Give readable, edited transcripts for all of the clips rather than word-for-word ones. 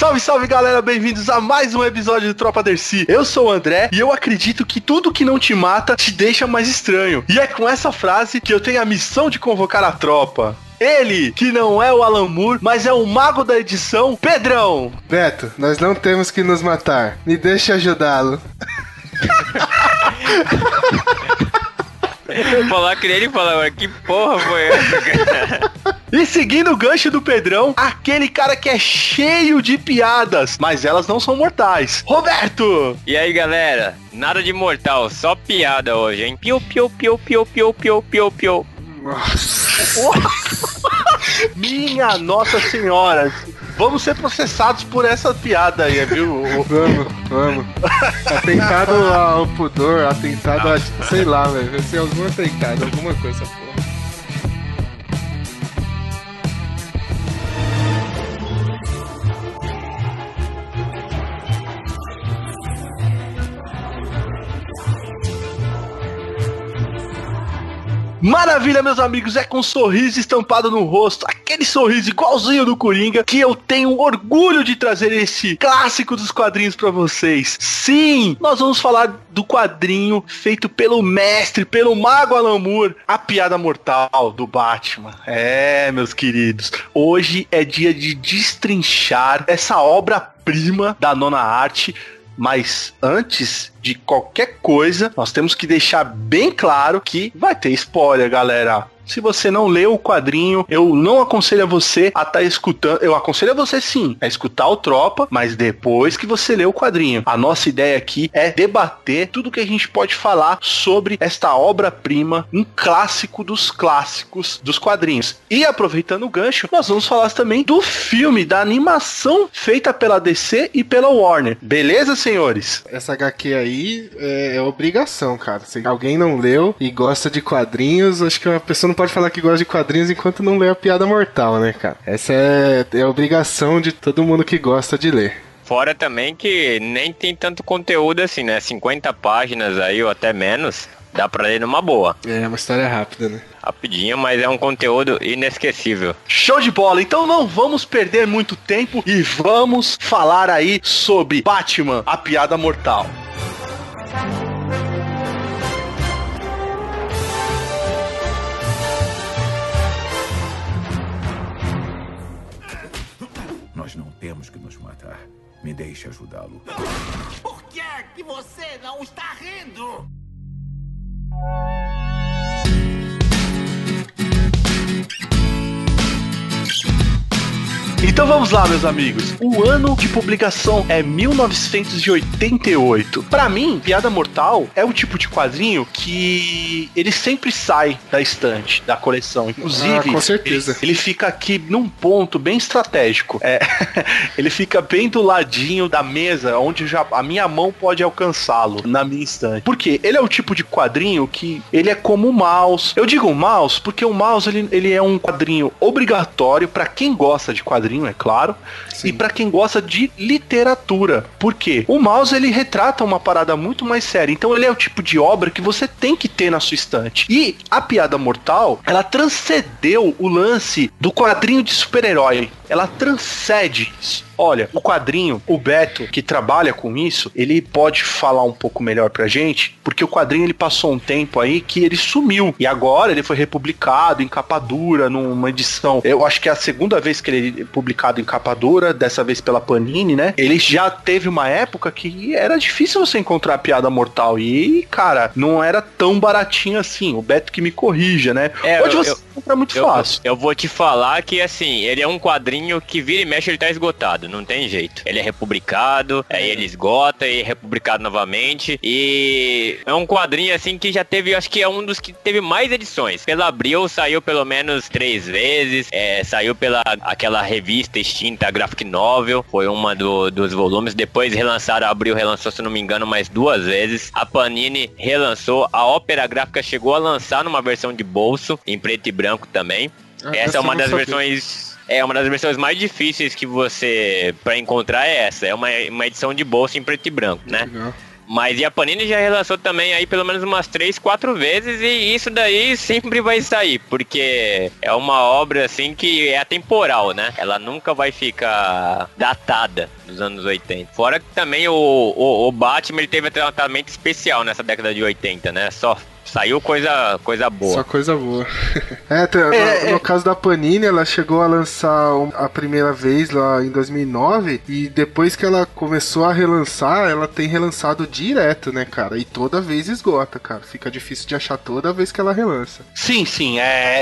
Salve, salve galera, bem-vindos a mais um episódio do Tropa Dercy. Eu sou o André e eu acredito que tudo que não te mata te deixa mais estranho. E é com essa frase que eu tenho a missão de convocar a tropa. Ele, que não é o Alan Moore, mas é o mago da edição, Pedrão. Beto, nós não temos que nos matar. Me deixe ajudá-lo. Falar que ele falava, que porra foi essa, cara? E seguindo o gancho do Pedrão, aquele cara que é cheio de piadas, mas elas não são mortais, Roberto! E aí, galera? Nada de mortal, só piada hoje, hein? Piu, piu, piu, piu, piu, piu, piu, piu. Minha Nossa Senhora! Vamos ser processados por essa piada aí, viu? Vamos. Atentado ao pudor, atentado a... sei lá, velho. Vai ser algum atentado, alguma coisa, porra. Maravilha, meus amigos, é com um sorriso estampado no rosto, aquele sorriso igualzinho do Coringa, que eu tenho orgulho de trazer esse clássico dos quadrinhos pra vocês. Sim, nós vamos falar do quadrinho feito pelo mestre, pelo mago Alan Moore, A Piada Mortal do Batman. É, meus queridos, hoje é dia de destrinchar essa obra-prima da nona arte. Mas antes de qualquer coisa, nós temos que deixar bem claro que vai ter spoiler, galera. Se você não leu o quadrinho, eu não aconselho a você a estar escutando. Eu aconselho a você sim, a escutar o Tropa, mas depois que você lê o quadrinho. A nossa ideia aqui é debater tudo que a gente pode falar sobre esta obra-prima, um clássico dos clássicos dos quadrinhos. E aproveitando o gancho, nós vamos falar também do filme, da animação feita pela DC e pela Warner. Beleza, senhores? Essa HQ aí é obrigação, cara. Se alguém não leu e gosta de quadrinhos, acho que uma pessoa não pode falar que gosta de quadrinhos enquanto não lê A Piada Mortal, né, cara? Essa é a obrigação de todo mundo que gosta de ler. Fora também que nem tem tanto conteúdo assim, né? 50 páginas aí ou até menos, dá pra ler numa boa. É uma história rápida, né? Rapidinho, mas é um conteúdo inesquecível. Show de bola! Então não vamos perder muito tempo e vamos falar aí sobre Batman, A Piada Mortal. Nós não temos que nos matar. Me deixe ajudá-lo. Por que é que você não está rindo? Então vamos lá, meus amigos. O ano de publicação é 1988. Pra mim, Piada Mortal é o tipo de quadrinho que ele sempre sai da estante, da coleção. Inclusive, com certeza. Ele fica aqui num ponto bem estratégico. Ele fica bem do ladinho da mesa, onde a minha mão pode alcançá-lo na minha estante. Porque ele é o tipo de quadrinho que ele é como o mouse. Eu digo o mouse porque o mouse ele é um quadrinho obrigatório pra quem gosta de quadrinho, é claro. Sim. E pra quem gosta de literatura. Por quê? O mouse ele retrata uma parada muito mais séria. Então ele é o tipo de obra que você tem que ter na sua estante. E A Piada Mortal, ela transcendeu o lance do quadrinho de super-herói. Ela transcende isso. Olha, o quadrinho, o Beto, que trabalha com isso, ele pode falar um pouco melhor pra gente, porque o quadrinho ele passou um tempo aí que ele sumiu. E agora ele foi republicado em capa dura, numa edição. Eu acho que é a segunda vez que ele é publicado em capa dura, dessa vez pela Panini, né? Ele já teve uma época que era difícil você encontrar a Piada Mortal. E, cara, não era tão baratinho assim. O Beto que me corrija, né? Hoje você compra muito fácil. Eu vou te falar que, assim, ele é um quadrinho que vira e mexe, ele tá esgotado. Não tem jeito. Ele é republicado, aí ele esgota e é republicado novamente. E é um quadrinho assim que já teve, acho que é um dos que teve mais edições. Pela Abril saiu pelo menos 3 vezes. Saiu pela aquela revista extinta, Graphic Novel. Foi uma dos volumes. Depois relançaram, a Abril relançou, se não me engano, mais 2 vezes. A Panini relançou. A Ópera Gráfica chegou a lançar numa versão de bolso, em preto e branco também. Essa é uma das versões... É uma das versões mais difíceis que você pra encontrar é essa. É uma edição de bolsa em preto e branco, né? Mas e a Panini já relançou também aí pelo menos umas 3, 4 vezes, e isso daí sempre vai sair, porque é uma obra assim que é atemporal, né? Ela nunca vai ficar datada dos anos 80. Fora que também o Batman, ele teve um tratamento especial nessa década de 80, né? Só saiu coisa boa. Só coisa boa. No caso da Panini, ela chegou a lançar a primeira vez lá em 2009, e depois que ela começou a relançar, ela tem relançado direto, né, cara? E toda vez esgota, cara. Fica difícil de achar toda vez que ela relança. Sim.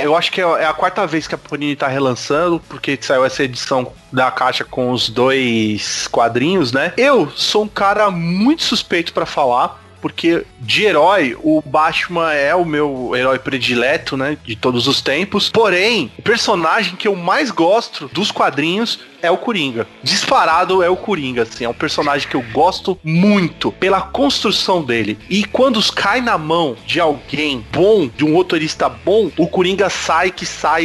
Eu acho que é a quarta vez que a Panini tá relançando, porque saiu essa edição da caixa com os 2 quadrinhos, né? Eu sou um cara muito suspeito pra falar, porque de herói, o Batman é o meu herói predileto, né, de todos os tempos. Porém, o personagem que eu mais gosto dos quadrinhos é o Coringa. Disparado é o Coringa, assim. É um personagem que eu gosto muito pela construção dele. E quando cai na mão de alguém bom, de um roteirista bom, o Coringa sai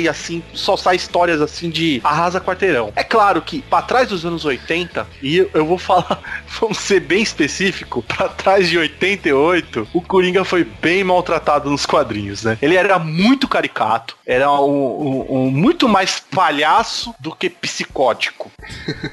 assim, só sai histórias assim de arrasa quarteirão. É claro que pra trás dos anos 80, e eu vou falar, vamos ser bem específico, pra trás de 88, o Coringa foi bem maltratado nos quadrinhos, né? Ele era muito caricato, era um muito mais palhaço do que psicótico.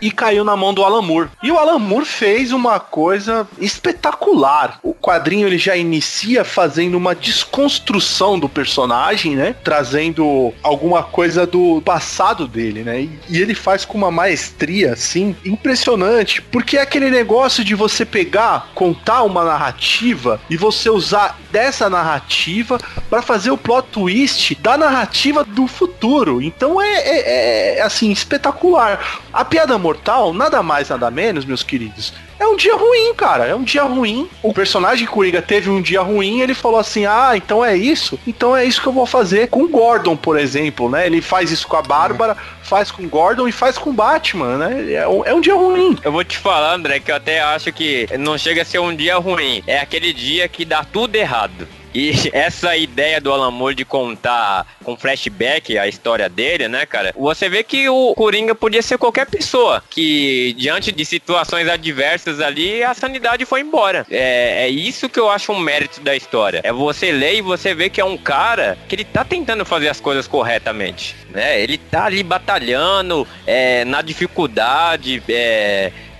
E caiu na mão do Alan Moore. E o Alan Moore fez uma coisa espetacular. O quadrinho ele já inicia fazendo uma desconstrução do personagem, né? Trazendo alguma coisa do passado dele, né? E ele faz com uma maestria, assim, impressionante. Porque é aquele negócio de você pegar, contar uma narrativa e você usar dessa narrativa para fazer o plot twist da narrativa do futuro. Então é assim, espetacular. A Piada Mortal, nada mais, nada menos, meus queridos, é um dia ruim, cara. É um dia ruim. O personagem Coringa teve um dia ruim, ele falou assim, então é isso? Então é isso que eu vou fazer com o Gordon, por exemplo, né? Ele faz isso com a Bárbara, faz com o Gordon e faz com o Batman, né? É um dia ruim. Eu vou te falar, André, que eu até acho que não chega a ser um dia ruim. É aquele dia que dá tudo errado. E essa ideia do Alan Moore de contar com flashback a história dele, né, cara? Você vê que o Coringa podia ser qualquer pessoa, que diante de situações adversas ali, a sanidade foi embora. É isso que eu acho um mérito da história. É você ler e você ver que é um cara que ele tá tentando fazer as coisas corretamente, né? Ele tá ali batalhando, na dificuldade,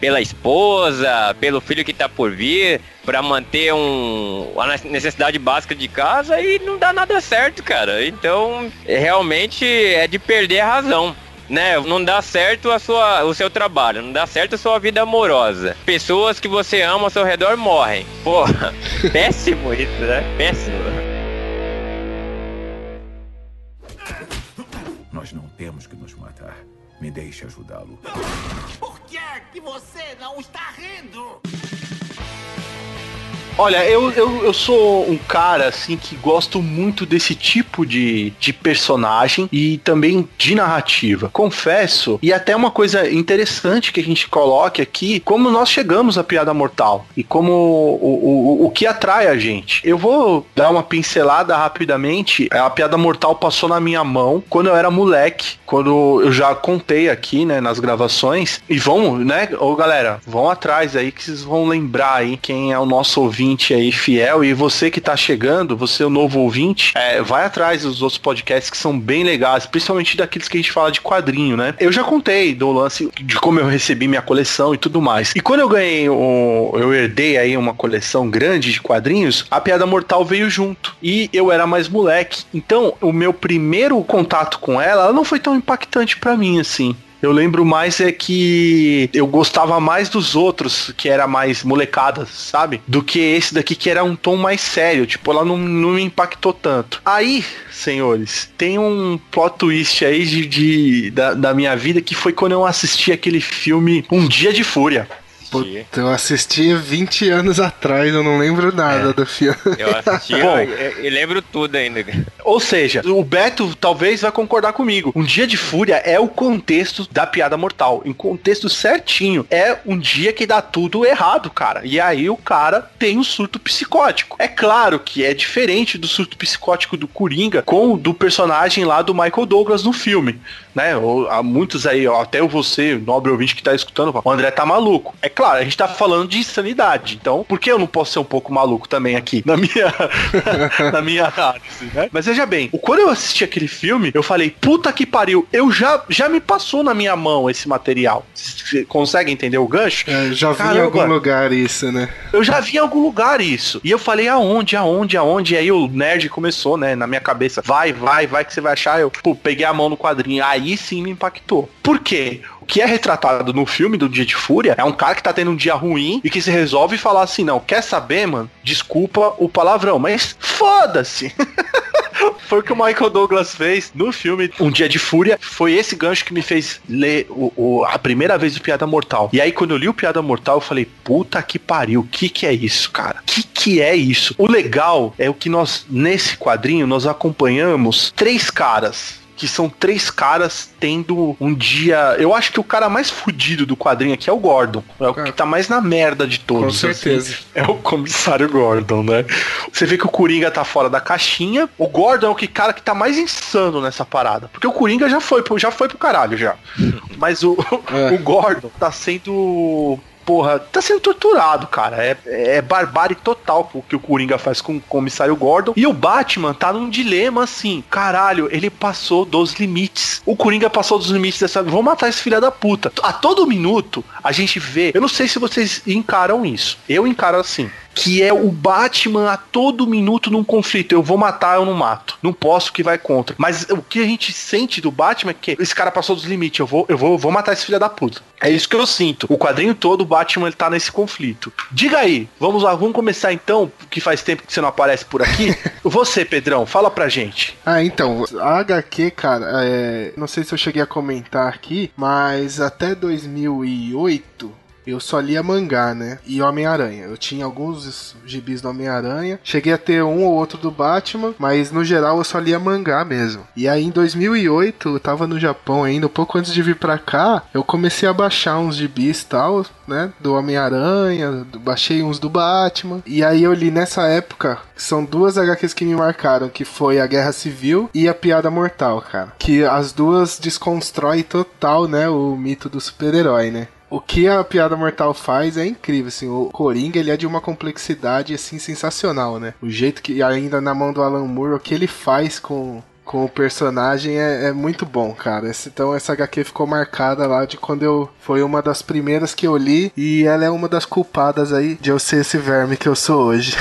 pela esposa, pelo filho que tá por vir, pra manter a necessidade básica de casa, e não dá nada certo, cara. Então, realmente é de perder a razão, né? Não dá certo o seu trabalho, não dá certo a sua vida amorosa. Pessoas que você ama ao seu redor morrem. Porra, péssimo isso, né? Péssimo. Nós não temos que nos matar. Me deixe ajudá-lo. Por que você não está rindo? Olha, eu sou um cara, assim, que gosto muito desse tipo de personagem e também de narrativa. Confesso, e até uma coisa interessante que a gente coloque aqui, como nós chegamos à Piada Mortal e como o que atrai a gente. Eu vou dar uma pincelada rapidamente. A Piada Mortal passou na minha mão quando eu era moleque, quando eu já contei aqui, né, nas gravações. E vamos, né, galera, vão atrás aí que vocês vão lembrar aí quem é o nosso ouvinte aí fiel, e você que tá chegando, você é o novo ouvinte, vai atrás dos outros podcasts que são bem legais, principalmente daqueles que a gente fala de quadrinho, né? Eu já contei do lance de como eu recebi minha coleção e tudo mais. E quando eu ganhei, eu herdei aí uma coleção grande de quadrinhos, a Piada Mortal veio junto. E eu era mais moleque. Então, o meu primeiro contato com ela não foi tão impactante pra mim, assim. Eu lembro mais que eu gostava mais dos outros, que era mais molecada, sabe? Do que esse daqui, que era um tom mais sério. Tipo, ela não me impactou tanto. Aí, senhores, tem um plot twist aí da minha vida, que foi quando eu assisti aquele filme Um Dia de Fúria. Puta, eu assisti 20 anos atrás, eu não lembro nada do filme. Eu assisti, eu lembro tudo ainda. Ou seja, o Beto talvez vai concordar comigo. Um Dia de Fúria é o contexto da Piada Mortal. Em contexto certinho. É um dia que dá tudo errado, cara. E aí o cara tem um surto psicótico. É claro que é diferente do surto psicótico do Coringa com o do personagem lá do Michael Douglas no filme. né? Ou, há muitos aí, ó, até você, nobre ouvinte que tá escutando, o André tá maluco. É claro, a gente tá falando de insanidade. Então, por que eu não posso ser um pouco maluco também aqui? Na minha análise, né? Mas veja bem, quando eu assisti aquele filme, eu falei, puta que pariu, já me passou na minha mão esse material. Você consegue entender o gancho? Já vi em algum lugar isso, né? Eu já vi em algum lugar isso. E eu falei, aonde? E aí o nerd começou, né, na minha cabeça, vai que você vai achar. Eu, peguei a mão no quadrinho. Aí sim me impactou. Por quê? O que é retratado no filme do Dia de Fúria é um cara que tá tendo um dia ruim e que se resolve falar assim, não, quer saber, mano? Desculpa o palavrão, mas foda-se. Foi o que o Michael Douglas fez no filme Um Dia de Fúria. Foi esse gancho que me fez ler a primeira vez o Piada Mortal. E aí, quando eu li o Piada Mortal, eu falei, puta que pariu, o que é isso, cara? Que é isso? O legal é o que nós, nesse quadrinho, nós acompanhamos 3 caras. Que são 3 caras tendo um dia... Eu acho que o cara mais fudido do quadrinho aqui é o Gordon. É o que tá mais na merda de todos. Com certeza. Assim. É o comissário Gordon, né? Você vê que o Coringa tá fora da caixinha. O Gordon é o cara que tá mais insano nessa parada. Porque o Coringa já foi pro caralho, já. Mas o Gordon tá sendo... Porra, tá sendo torturado, cara. É barbárie total o que o Coringa faz com o comissário Gordon. E o Batman tá num dilema assim. Caralho, ele passou dos limites. O Coringa passou dos limites dessa... Vamos matar esse filho da puta. A todo minuto, a gente vê... Eu não sei se vocês encaram isso. Eu encaro assim. Que é o Batman a todo minuto num conflito. Eu vou matar, eu não mato. Não posso, que vai contra. Mas o que a gente sente do Batman é que esse cara passou dos limites. Eu vou matar esse filho da puta. É isso que eu sinto. O quadrinho todo, o Batman, ele tá nesse conflito. Diga aí, vamos lá, vamos começar então, que faz tempo que você não aparece por aqui. Você, Pedrão, fala pra gente. Então, a HQ, cara, não sei se eu cheguei a comentar aqui, mas até 2008... eu só lia mangá, né? E Homem-Aranha. Eu tinha alguns gibis do Homem-Aranha. Cheguei a ter um ou outro do Batman, mas no geral eu só lia mangá mesmo. E aí em 2008, eu tava no Japão ainda, um pouco antes de vir pra cá, eu comecei a baixar uns gibis e tal, né? Do Homem-Aranha, baixei uns do Batman. E aí eu li nessa época, são 2 HQs que me marcaram, que foi a Guerra Civil e a Piada Mortal, cara. Que as duas desconstrói total, né? O mito do super-herói, né? O que a Piada Mortal faz é incrível, assim, o Coringa, ele é de uma complexidade, assim, sensacional, né? O jeito que, ainda na mão do Alan Moore, o que ele faz com o personagem é muito bom, cara. Então essa HQ ficou marcada lá de quando foi uma das primeiras que eu li, e ela é uma das culpadas aí de eu ser esse verme que eu sou hoje.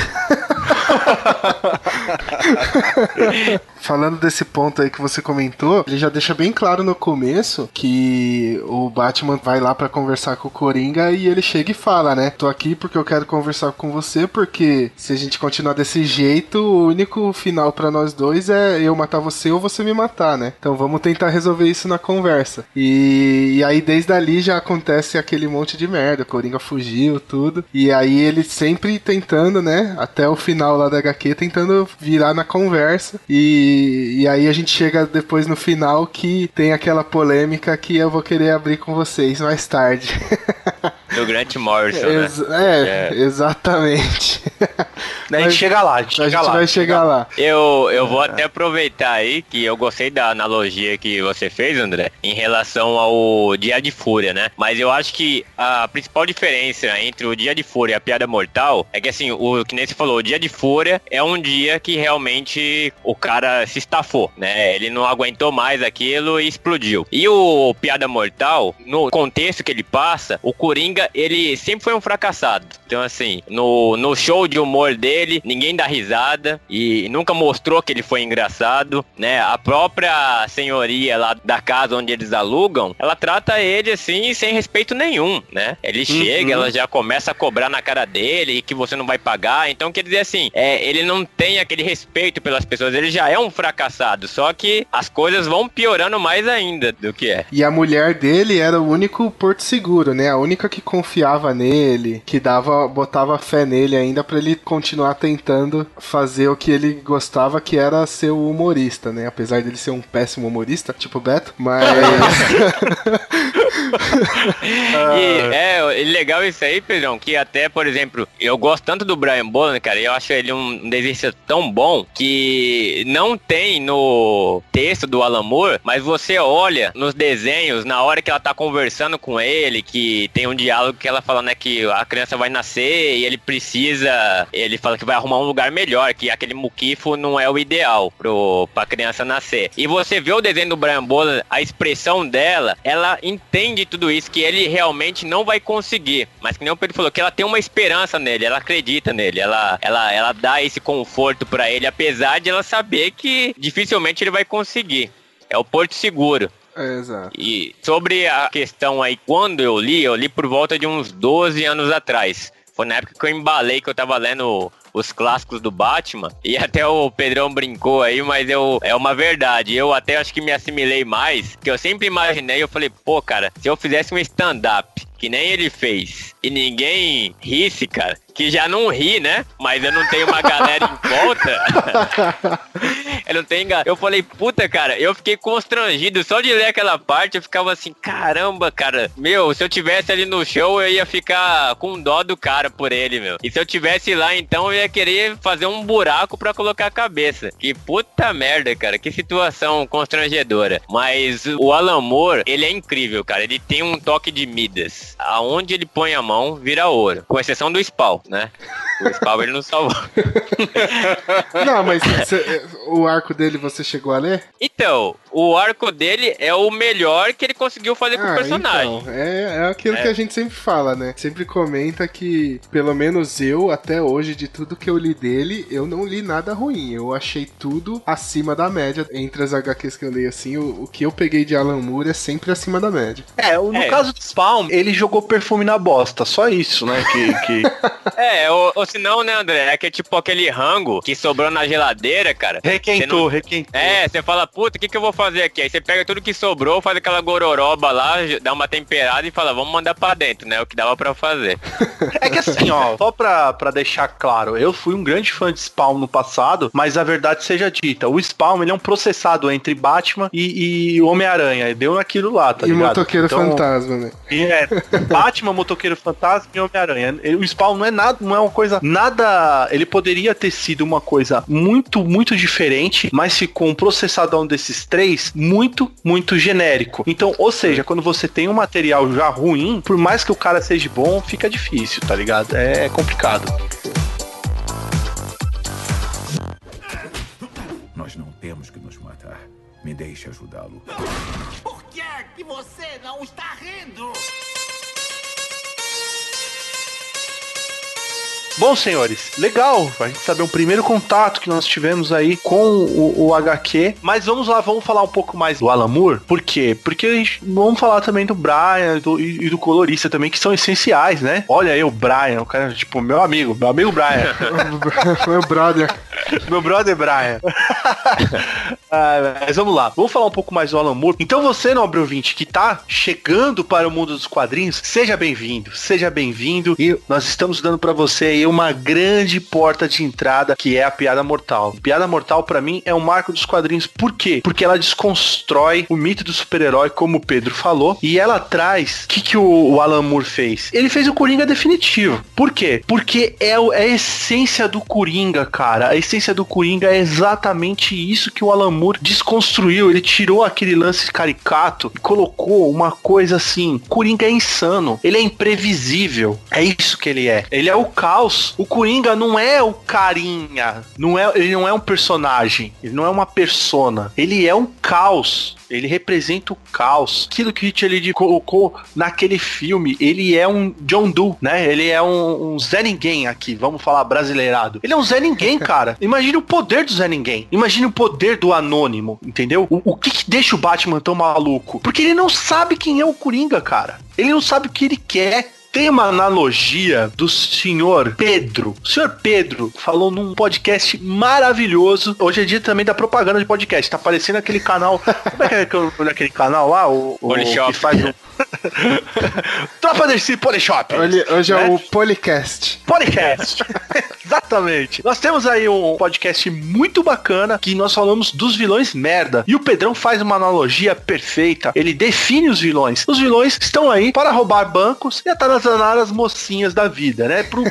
Falando desse ponto aí que você comentou, ele já deixa bem claro no começo que o Batman vai lá pra conversar com o Coringa e ele chega e fala, né? Tô aqui porque eu quero conversar com você, porque se a gente continuar desse jeito, o único final pra nós dois é eu matar você ou você me matar, né? Então vamos tentar resolver isso na conversa. E aí desde ali já acontece aquele monte de merda, o Coringa fugiu, tudo. E aí ele sempre tentando, né? Até o final lá da HQ, tentando virar na conversa. E aí a gente chega depois no final que tem aquela polêmica que eu vou querer abrir com vocês mais tarde. Do Grant Morrison, né? Exatamente. A gente chega lá, a gente vai chegar lá. Eu vou até aproveitar aí que eu gostei da analogia que você fez, André, em relação ao Dia de Fúria, né? Mas eu acho que a principal diferença entre o Dia de Fúria e a Piada Mortal é que, assim, o que nem você falou, o Dia de Fúria é um dia que realmente o cara se estafou, né? Ele não aguentou mais aquilo e explodiu. E o Piada Mortal, no contexto que ele passa, o Coringa, ele sempre foi um fracassado. Então, assim, no show de humor dele, ninguém dá risada e nunca mostrou que ele foi engraçado, né? A própria senhoria lá da casa onde eles alugam, ela trata ele, assim, sem respeito nenhum, né? Ele chega, ela já começa a cobrar na cara dele que você não vai pagar. Então, quer dizer assim, ele não tem aquele respeito pelas pessoas, ele já é um fracassado, só que as coisas vão piorando mais ainda do que é. E a mulher dele era o único porto seguro, né? A única que confiava nele, que botava fé nele ainda pra ele continuar tentando fazer o que ele gostava, que era ser o humorista, né? Apesar dele ser um péssimo humorista, tipo o Beto, mas... E legal isso aí, Pedrão, que até, por exemplo, eu gosto tanto do Brian Bolland, cara, eu acho ele um desenhista tão bom que não tem no texto do Alan Moore, mas você olha nos desenhos, na hora que ela tá conversando com ele, que tem um diálogo que ela fala, né, que a criança vai nascer e ele fala que vai arrumar um lugar melhor, que aquele muquifo não é o ideal pra criança nascer. E você vê o desenho do Brian Bolland, a expressão dela, ela entende tudo isso, que ele realmente não vai conseguir, mas que nem o Pedro falou, que ela tem uma esperança nele, ela acredita nele, ela dá esse conforto pra ele, apesar de ela saber que dificilmente ele vai conseguir. É o Porto Seguro. Exato. E sobre a questão aí, quando eu li por volta de uns 12 anos atrás. Foi na época que eu embalei, que eu tava lendo os clássicos do Batman, e até o Pedrão brincou aí, mas é uma verdade. Eu até acho que me assimilei mais, que eu sempre imaginei, eu falei, pô, cara, se eu fizesse um stand-up, que nem ele fez, e ninguém risse, cara, que já não ri, né? Mas eu não tenho uma galera em volta. Eu falei, puta, cara, eu fiquei constrangido só de ler aquela parte. Eu ficava assim, caramba, cara, meu, se eu tivesse ali no show, eu ia ficar com dó do cara por ele, meu. E se eu tivesse lá, então, eu ia querer fazer um buraco pra colocar a cabeça. Que puta merda, cara, que situação constrangedora. Mas o Alan Moore, ele é incrível, cara. Ele tem um toque de Midas. Aonde ele põe a mão, vira ouro. Com exceção do Spawn, né? O Spawn ele não salvou. Não, mas o arco dele você chegou a ler? Então, o arco dele é o melhor que ele conseguiu fazer com o personagem. Então, é aquilo que a gente sempre fala, né? Sempre comenta que, pelo menos eu, até hoje, de tudo que eu li dele, eu não li nada ruim. Eu achei tudo acima da média. Entre as HQs que eu li, assim, o que eu peguei de Alan Moore é sempre acima da média. No caso do Spawn, ele jogou perfume na bosta. Só isso, né? Ou se não, né, André? É que é tipo aquele rango que sobrou na geladeira, cara. Requentou. Você fala, puta, o que eu vou fazer aqui? Aí você pega tudo que sobrou, faz aquela gororoba lá, dá uma temperada e fala, vamos mandar pra dentro, né? O que dava pra fazer. É que assim, ó, só pra deixar claro, eu fui um grande fã de Spawn no passado, mas a verdade seja dita, o Spawn, ele é um processado entre Batman e Homem-Aranha, deu naquilo lá, tá ligado? E Motoqueiro Fantasma, né? Batman, Motoqueiro Fantasma e Homem-Aranha. O Spawn não é uma coisa, nada, ele poderia ter sido uma coisa muito, muito diferente, mas ficou um processadão desses três muito, muito genérico. Então, ou seja, quando você tem um material já ruim, por mais que o cara seja bom, fica difícil, tá ligado? É complicado. Nós não temos que nos matar. Me deixe ajudá-lo. Por que é que você não está rindo? Bom, senhores, legal a gente saber um primeiro contato que nós tivemos aí com o HQ, mas vamos lá, vamos falar um pouco mais do Alan Moore. Por quê? Porque vamos falar também do Brian e do colorista também, que são essenciais, né? Olha aí o Brian, o cara, tipo, meu amigo Brian. Meu brother. Meu brother Brian. Mas vamos lá, vamos falar um pouco mais do Alan Moore. Então você, nobre ouvinte, que tá chegando para o mundo dos quadrinhos, seja bem-vindo, e nós estamos dando para você aí uma grande porta de entrada, que é a Piada Mortal. Piada Mortal, pra mim, é um marco dos quadrinhos. Por quê? Porque ela desconstrói o mito do super-herói, como o Pedro falou, e ela traz... O que o Alan Moore fez? Ele fez o Coringa definitivo. Por quê? Porque é a essência do Coringa, cara. A essência do Coringa é exatamente isso que o Alan Moore desconstruiu. Ele tirou aquele lance caricato e colocou uma coisa assim. Coringa é insano. Ele é imprevisível. É isso que ele é. Ele é o caos. O Coringa não é o carinha, ele não é um personagem, ele não é uma persona, ele é um caos. Ele representa o caos. Aquilo que o Hit ele colocou naquele filme, ele é um John Doe, né? Ele é um Zé Ninguém aqui, vamos falar brasileirado. Ele é um Zé Ninguém, cara. Imagina o poder do Zé Ninguém. Imagina o poder do Anônimo, entendeu? O que deixa o Batman tão maluco? Porque ele não sabe quem é o Coringa, cara. Ele não sabe o que ele quer. Tem uma analogia do senhor Pedro. O senhor Pedro falou num podcast maravilhoso. Hoje é dia também da propaganda de podcast. Tá aparecendo aquele canal. Como é que é aquele canal lá? O que faz Tropa DC Polishop. Hoje é o Policast. Policast. Exatamente. Nós temos aí um podcast muito bacana que nós falamos dos vilões merda. E o Pedrão faz uma analogia perfeita. Ele define os vilões. Os vilões estão aí para roubar bancos e atanazanar as mocinhas da vida, né? Pro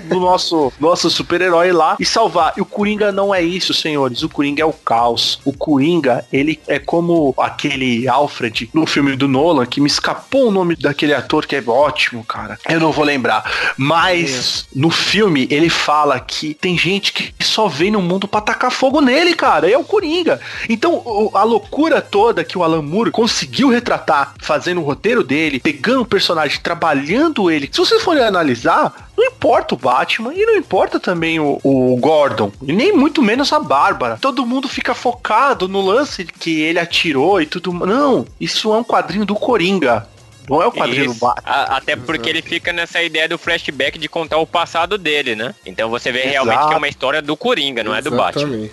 nosso super-herói lá e salvar. E o Coringa não é isso, senhores. O Coringa é o caos. O Coringa, ele é como aquele Alfred no filme do Nolan, que me escapou o nome daquele ator que é ótimo, cara. Eu não vou lembrar. Mas no filme ele fala que tem gente que só vem no mundo pra tacar fogo nele, cara. É o Coringa. Então a loucura toda que o Alan Moore conseguiu retratar fazendo o roteiro dele, pegando o personagem, trabalhando ele. Se vocês forem analisar, não importa o Batman e não importa também o Gordon, e nem muito menos a Bárbara. Todo mundo fica focado no lance que ele atirou e tudo. Não, isso é um quadrinho do Coringa. Não é o quadrinho do Batman. Até porque ele fica nessa ideia do flashback de contar o passado dele, né? Então você vê realmente que é uma história do Coringa, não é do Batman.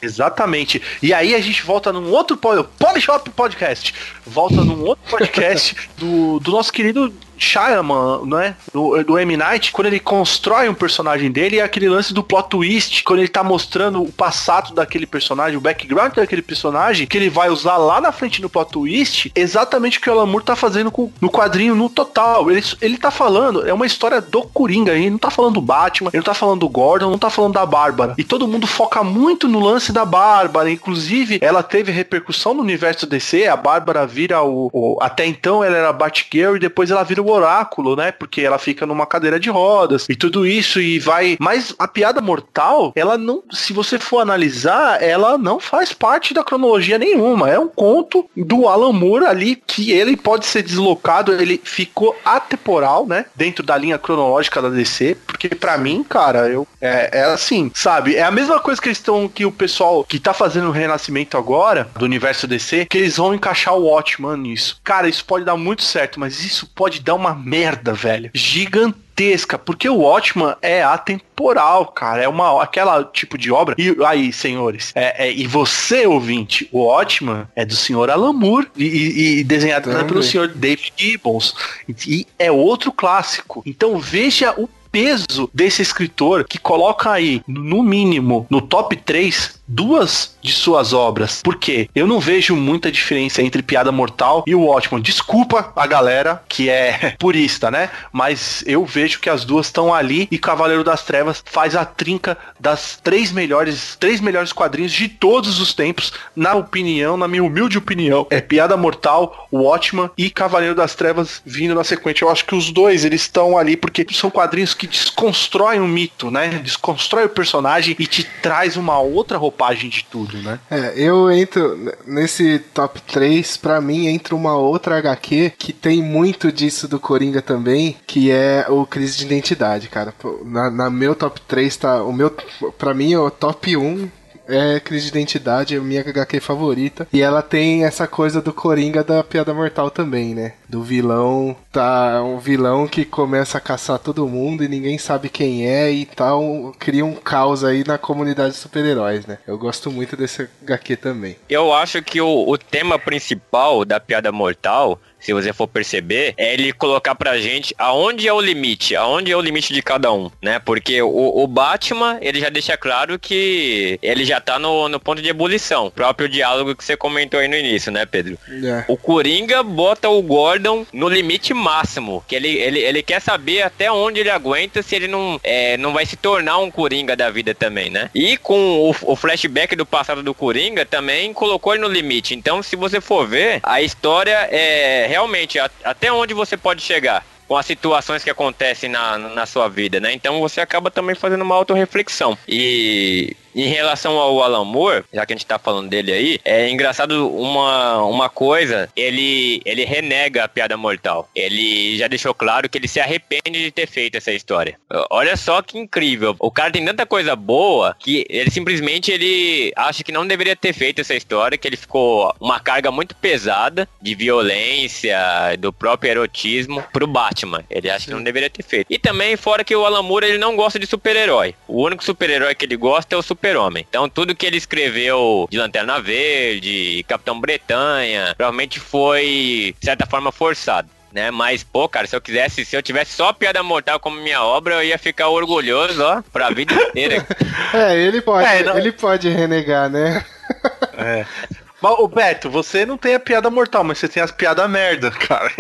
Exatamente. E aí a gente volta num outro Polishop Podcast. Volta num outro podcast do nosso querido Shyamalan, né? Do M. Night, quando ele constrói um personagem dele, é aquele lance do plot twist, quando ele tá mostrando o passado daquele personagem, o background daquele personagem, que ele vai usar lá na frente no plot twist, exatamente o que o Alan Moore tá fazendo no quadrinho no total. Ele tá falando, é uma história do Coringa, ele não tá falando do Batman, ele não tá falando do Gordon, não tá falando da Bárbara. E todo mundo foca muito no lance da Bárbara, inclusive ela teve repercussão no universo DC, a Bárbara vira até então ela era Batgirl e depois ela vira o Oráculo, né? Porque ela fica numa cadeira de rodas e tudo isso e vai... Mas a Piada Mortal, ela não... Se você for analisar, ela não faz parte da cronologia nenhuma. É um conto do Alan Moore ali que ele pode ser deslocado, ele ficou atemporal, né? Dentro da linha cronológica da DC, porque pra mim, cara, é assim, sabe? É a mesma coisa que o pessoal que tá fazendo o renascimento agora, do universo DC, que eles vão encaixar o Watchman nisso. Cara, isso pode dar muito certo, mas isso pode dar uma merda, velho. Gigantesca, porque o Watchman é atemporal, cara. É aquela tipo de obra. E aí, senhores, e você, ouvinte, o Watchman é do senhor Alan Moore e desenhado pelo senhor David Gibbons. E é outro clássico. Então veja o peso desse escritor que coloca aí, no mínimo, no top 3, 2 de suas obras. Por quê? Eu não vejo muita diferença entre Piada Mortal e o Watchmen. Desculpa a galera que é purista, né? Mas eu vejo que as duas estão ali e Cavaleiro das Trevas faz a trinca das três melhores quadrinhos de todos os tempos, na minha humilde opinião. É Piada Mortal, Watchmen e Cavaleiro das Trevas vindo na sequência. Eu acho que os dois, eles estão ali porque são quadrinhos que desconstroem o mito, né? Desconstrói o personagem e te traz uma outra roupagem de tudo, né? Eu entro nesse top 3, pra mim entra uma outra HQ que tem muito disso do Coringa também, que é o Crise de Identidade, cara. Na meu top 3 tá, pra mim é o top 1 é Crise de Identidade, é a minha HQ favorita. E ela tem essa coisa do Coringa da Piada Mortal também, né? Do vilão, um vilão que começa a caçar todo mundo e ninguém sabe quem é e tal, cria um caos aí na comunidade de super-heróis, né? Eu gosto muito desse HQ também. Eu acho que o tema principal da Piada Mortal, se você for perceber, é ele colocar pra gente aonde é o limite de cada um, né? Porque o Batman, ele já deixa claro que ele já tá no ponto de ebulição, o próprio diálogo que você comentou aí no início, né, Pedro? O Coringa bota o Gordon no limite máximo, que ele quer saber até onde ele aguenta, se ele não vai se tornar um Coringa da vida também, né? E com o flashback do passado do Coringa também colocou ele no limite. Então, se você for ver, a história é realmente até onde você pode chegar com as situações que acontecem na sua vida, né? Então você acaba também fazendo uma autorreflexão. E em relação ao Alan Moore, já que a gente tá falando dele aí, é engraçado uma coisa, ele renega a Piada Mortal. Ele já deixou claro que ele se arrepende de ter feito essa história. Olha só que incrível. O cara tem tanta coisa boa que ele simplesmente acha que não deveria ter feito essa história, que ele ficou uma carga muito pesada de violência, do próprio erotismo pro Batman. Ele acha que não deveria ter feito. E também, fora que o Alan Moore, ele não gosta de super-herói. O único super-herói que ele gosta é o Super-Homem. Então tudo que ele escreveu de Lanterna Verde, Capitão Bretanha, provavelmente foi, de certa forma, forçado. né? Mas, pô, cara, se eu tivesse só Piada Mortal como minha obra, eu ia ficar orgulhoso, ó, pra vida inteira. Ele pode renegar, né? É. Mas, ô Beto, você não tem a piada mortal, mas você tem as piadas merda, cara.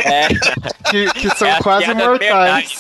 Que são as quase piadas mortais.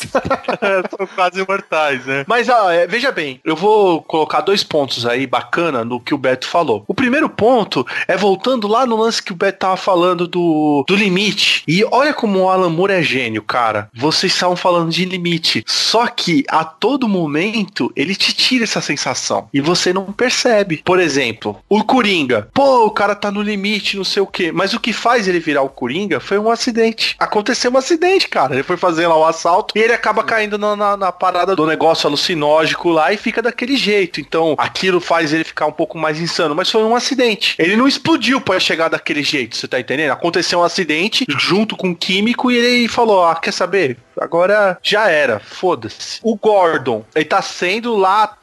São quase imortais, né? Mas, ó, veja bem, eu vou colocar 2 pontos aí bacana no que o Beto falou. O primeiro ponto é voltando lá no lance que o Beto tava falando do limite. E olha como o Alan Moore é gênio, cara. Vocês estavam falando de limite. Só que a todo momento ele te tira essa sensação. E você não percebe. Por exemplo, o Coringa. Pô, o cara tá no limite, não sei o quê. Mas o que faz ele virar o Coringa foi um acidente. Aconteceu um acidente, cara. Ele foi fazer lá o assalto e ele acaba caindo na parada do negócio alucinógico lá e fica daquele jeito. Então, aquilo faz ele ficar um pouco mais insano. Mas foi um acidente. Ele não explodiu pra chegar daquele jeito, você tá entendendo? Aconteceu um acidente junto com um químico e ele falou, quer saber? Agora já era, foda-se. O Gordon, ele tá sendo lá,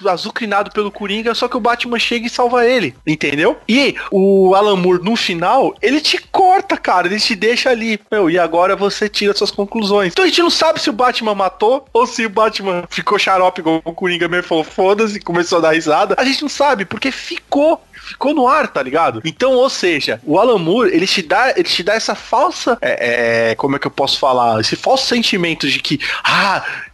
azucrinado pelo Coringa, só que o Batman chega e salva ele, entendeu? E o Alan Moore, no final, ele te corta, cara, ele te deixa ali, e agora você tira suas conclusões. Então a gente não sabe se o Batman matou, ou se o Batman ficou xarope, igual o Coringa mesmo falou, foda-se, e começou a dar risada. A gente não sabe, porque ficou no ar, tá ligado? Então, ou seja, o Alan Moore, ele te dá essa falsa, como é que eu posso falar? Esse falso sentimento de que,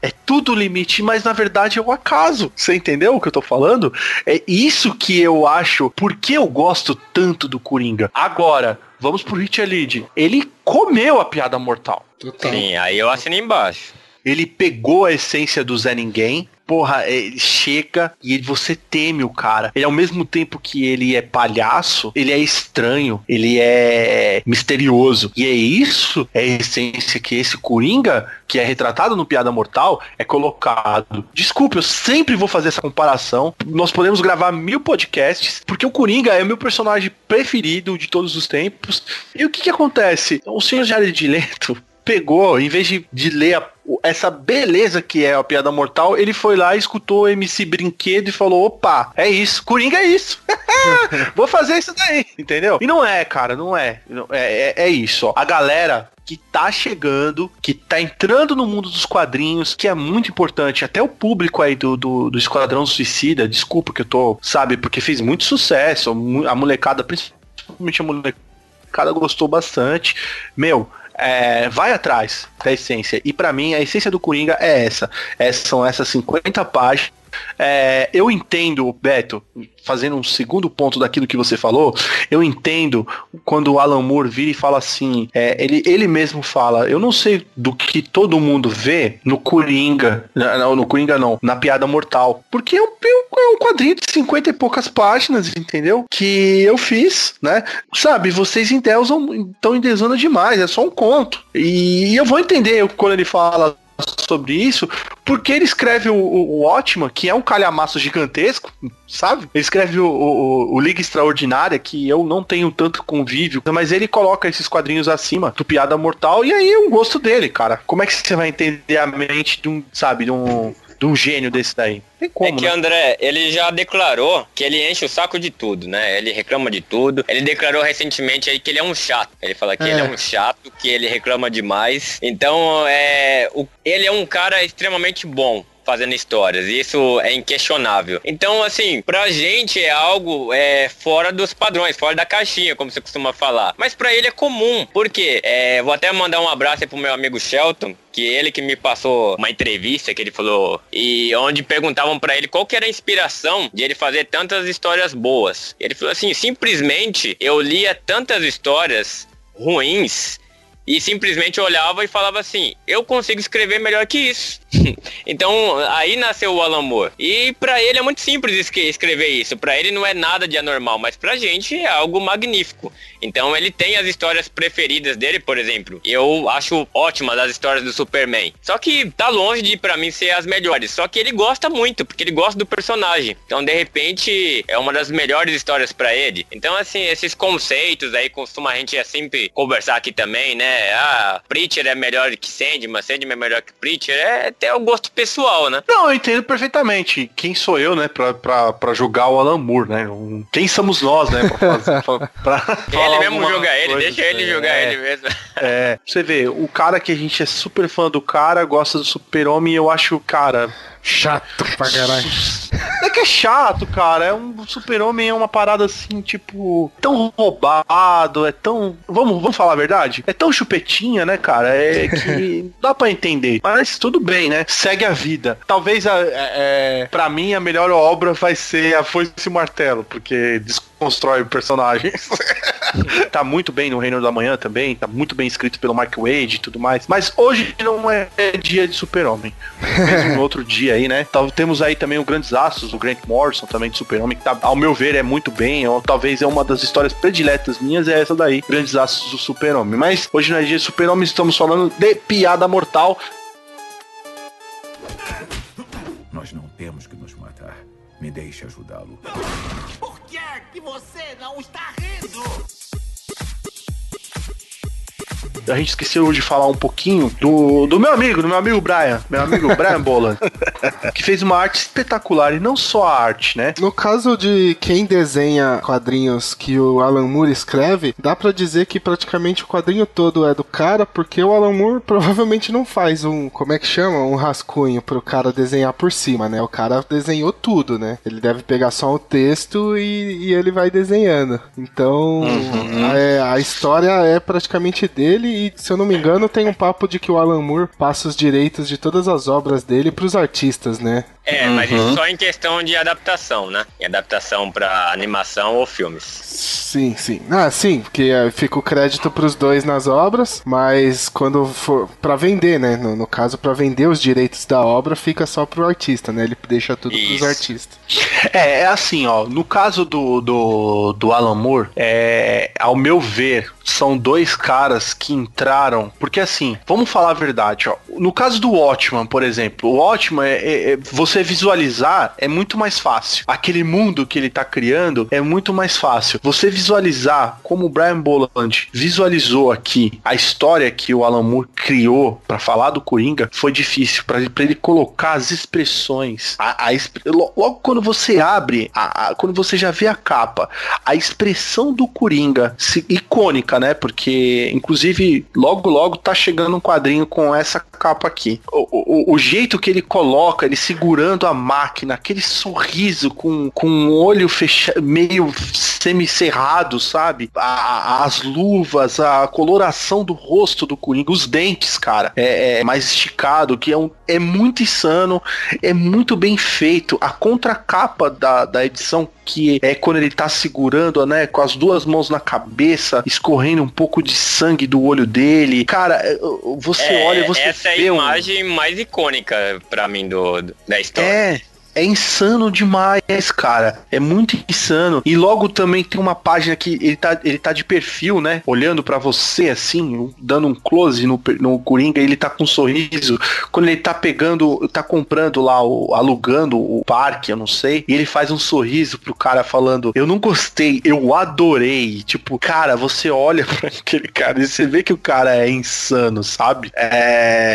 é tudo limite, mas na verdade é o acaso. Você entendeu o que eu tô falando? É isso que eu acho, porque eu gosto tanto do Coringa. Agora, vamos pro Richard Lead. Ele comeu a piada mortal. Total. Sim, aí eu assino embaixo. Ele pegou a essência do Zé Ninguém. Porra, ele chega e você teme o cara. Ele, ao mesmo tempo que ele é palhaço, ele é estranho, ele é misterioso. E é a essência que esse Coringa, que é retratado no Piada Mortal, é colocado. Desculpe, eu sempre vou fazer essa comparação. Nós podemos gravar 1000 podcasts, porque o Coringa é o meu personagem preferido de todos os tempos. E o que acontece? O senhor Jared Leto pegou, em vez de ler essa beleza que é a Piada Mortal, ele foi lá, escutou o MC Brinquedo e falou, opa, é isso, Coringa é isso. Vou fazer isso daí, entendeu? E não é, cara, não é. É isso, ó. A galera que tá chegando, que tá entrando no mundo dos quadrinhos, que é muito importante, até o público aí do Esquadrão Suicida, desculpa que eu tô, sabe, porque fez muito sucesso, a molecada, principalmente a molecada gostou bastante, vai atrás da essência. E pra mim, a essência do Coringa é essa. São essas 50 páginas. Eu entendo, Beto, fazendo um segundo ponto daquilo que você falou, eu entendo quando o Alan Moore vira e fala assim, ele mesmo fala, eu não sei do que todo mundo vê no Coringa, no Coringa não, na Piada Mortal, porque é um quadrinho de 50 e poucas páginas, entendeu? Que eu fiz, né? Sabe, vocês estão endeusando demais, é só um conto. E eu vou entender quando ele fala sobre isso, porque ele escreve o Watchman, que é um calhamaço gigantesco, sabe? Ele escreve o Liga Extraordinária, que eu não tenho tanto convívio, mas ele coloca esses quadrinhos acima do Piada Mortal, e aí é um gosto dele, cara. Como é que você vai entender a mente de um gênio desse daí? Tem como, é que, né? André, ele já declarou que ele enche o saco de tudo, né? Ele reclama de tudo. Ele declarou recentemente aí que ele é um chato. Ele fala que ele é um chato, que ele reclama demais. Então, ele é um cara extremamente bom fazendo histórias, e isso é inquestionável. Então, assim, pra gente é algo fora dos padrões, fora da caixinha, como você costuma falar. Mas pra ele é comum, porque vou até mandar um abraço aí pro meu amigo Shelton, que ele que me passou uma entrevista que ele falou, e onde perguntavam pra ele qual que era a inspiração de ele fazer tantas histórias boas. Ele falou assim, simplesmente eu lia tantas histórias ruins e simplesmente olhava e falava assim, eu consigo escrever melhor que isso. Então, aí nasceu o Alan Moore. E pra ele é muito simples escrever isso. Pra ele não é nada de anormal, mas pra gente é algo magnífico. Então, ele tem as histórias preferidas dele, por exemplo. Eu acho ótimas as histórias do Superman. Só que tá longe de, pra mim, ser as melhores. Só que ele gosta muito, porque ele gosta do personagem. Então, de repente, é uma das melhores histórias pra ele. Então, assim, esses conceitos aí, costuma a gente sempre conversar aqui também, né? Preacher é melhor que Sandman, Sandman é melhor que Preacher. até o gosto pessoal, né? Não, eu entendo perfeitamente. Quem sou eu, né, pra julgar o Alan Moore, né? Quem somos nós, né, pra ele mesmo joga ele, deixa ele jogar ele mesmo. Você vê, o cara que a gente é super fã do cara, gosta do Super-Homem, eu acho, cara... Chato pra caralho. É que é chato, cara. Um Super-Homem é uma parada assim, tipo, tão roubado, é tão... Vamos falar a verdade? É tão chupetinha, né, cara? É que dá pra entender. Mas tudo bem, né? Segue a vida. Talvez, pra mim, a melhor obra vai ser a Foice e o Martelo, porque desconstrói personagens. Tá muito bem no Reino da Manhã também, tá muito bem escrito pelo Mark Waid e tudo mais. Mas hoje não é dia de Super-Homem. Mesmo no outro dia aí, né? Temos aí também o Grandes Astros, o Grant Morrison também de Super-Homem, que tá, ao meu ver, é muito bem. Talvez é uma das histórias prediletas minhas, é essa daí, Grandes Astros do Super-Homem. Mas hoje não é dia de Super-Homem, estamos falando de Piada Mortal. Nós não temos que nos matar. Me deixe ajudá-lo. Por que você não está rindo? A gente esqueceu de falar um pouquinho do meu amigo Brian Bolland, que fez uma arte espetacular, e não só a arte, né? No caso de quem desenha quadrinhos que o Alan Moore escreve, dá pra dizer que praticamente o quadrinho todo é do cara, porque o Alan Moore provavelmente não faz um rascunho pro cara desenhar por cima, né? O cara desenhou tudo, né? Ele deve pegar só o texto e ele vai desenhando. Então, a história é praticamente dele. E, se eu não me engano, tem um papo de que o Alan Moore passa os direitos de todas as obras dele pros artistas, né? Mas isso só em questão de adaptação, né? Em adaptação pra animação ou filmes. Sim. Sim, porque fica o crédito pros dois nas obras, mas quando for pra vender, né? No caso, pra vender os direitos da obra, fica só pro artista, né? Ele deixa tudo pros artistas. É assim, ó. No caso do Alan Moore, ao meu ver, são dois caras que entraram... Porque assim, vamos falar a verdade, ó. No caso do Watchman, por exemplo, o Watchman você visualizar é muito mais fácil. Aquele mundo que ele tá criando é muito mais fácil. Você visualizar como o Brian Bolland visualizou aqui a história que o Alan Moore criou pra falar do Coringa foi difícil, pra ele colocar as expressões. Logo quando você abre, quando você já vê a capa, a expressão do Coringa, icônica, né? Porque, inclusive, logo tá chegando um quadrinho com essa capa aqui. O jeito que ele coloca, ele segurando a máquina, aquele sorriso com o olho fechado, meio semicerrado, sabe? As luvas, a coloração do rosto do Coringa, os dentes, cara, é mais esticado, que é muito insano, é muito bem feito. A contracapa da edição, que é quando ele tá segurando, né, com as duas mãos na cabeça, escorrendo um pouco de sangue do olho dele. Cara, você olha, você essa é a imagem mais icônica pra mim da história. É insano demais, cara. É muito insano. E logo também tem uma página que ele tá de perfil, né? Olhando pra você, assim, dando um close no Coringa, ele tá com um sorriso. Quando ele tá comprando lá, alugando o parque, eu não sei, e ele faz um sorriso pro cara falando, eu não gostei, eu adorei. Tipo, cara, você olha pra aquele cara e você vê que o cara é insano, sabe?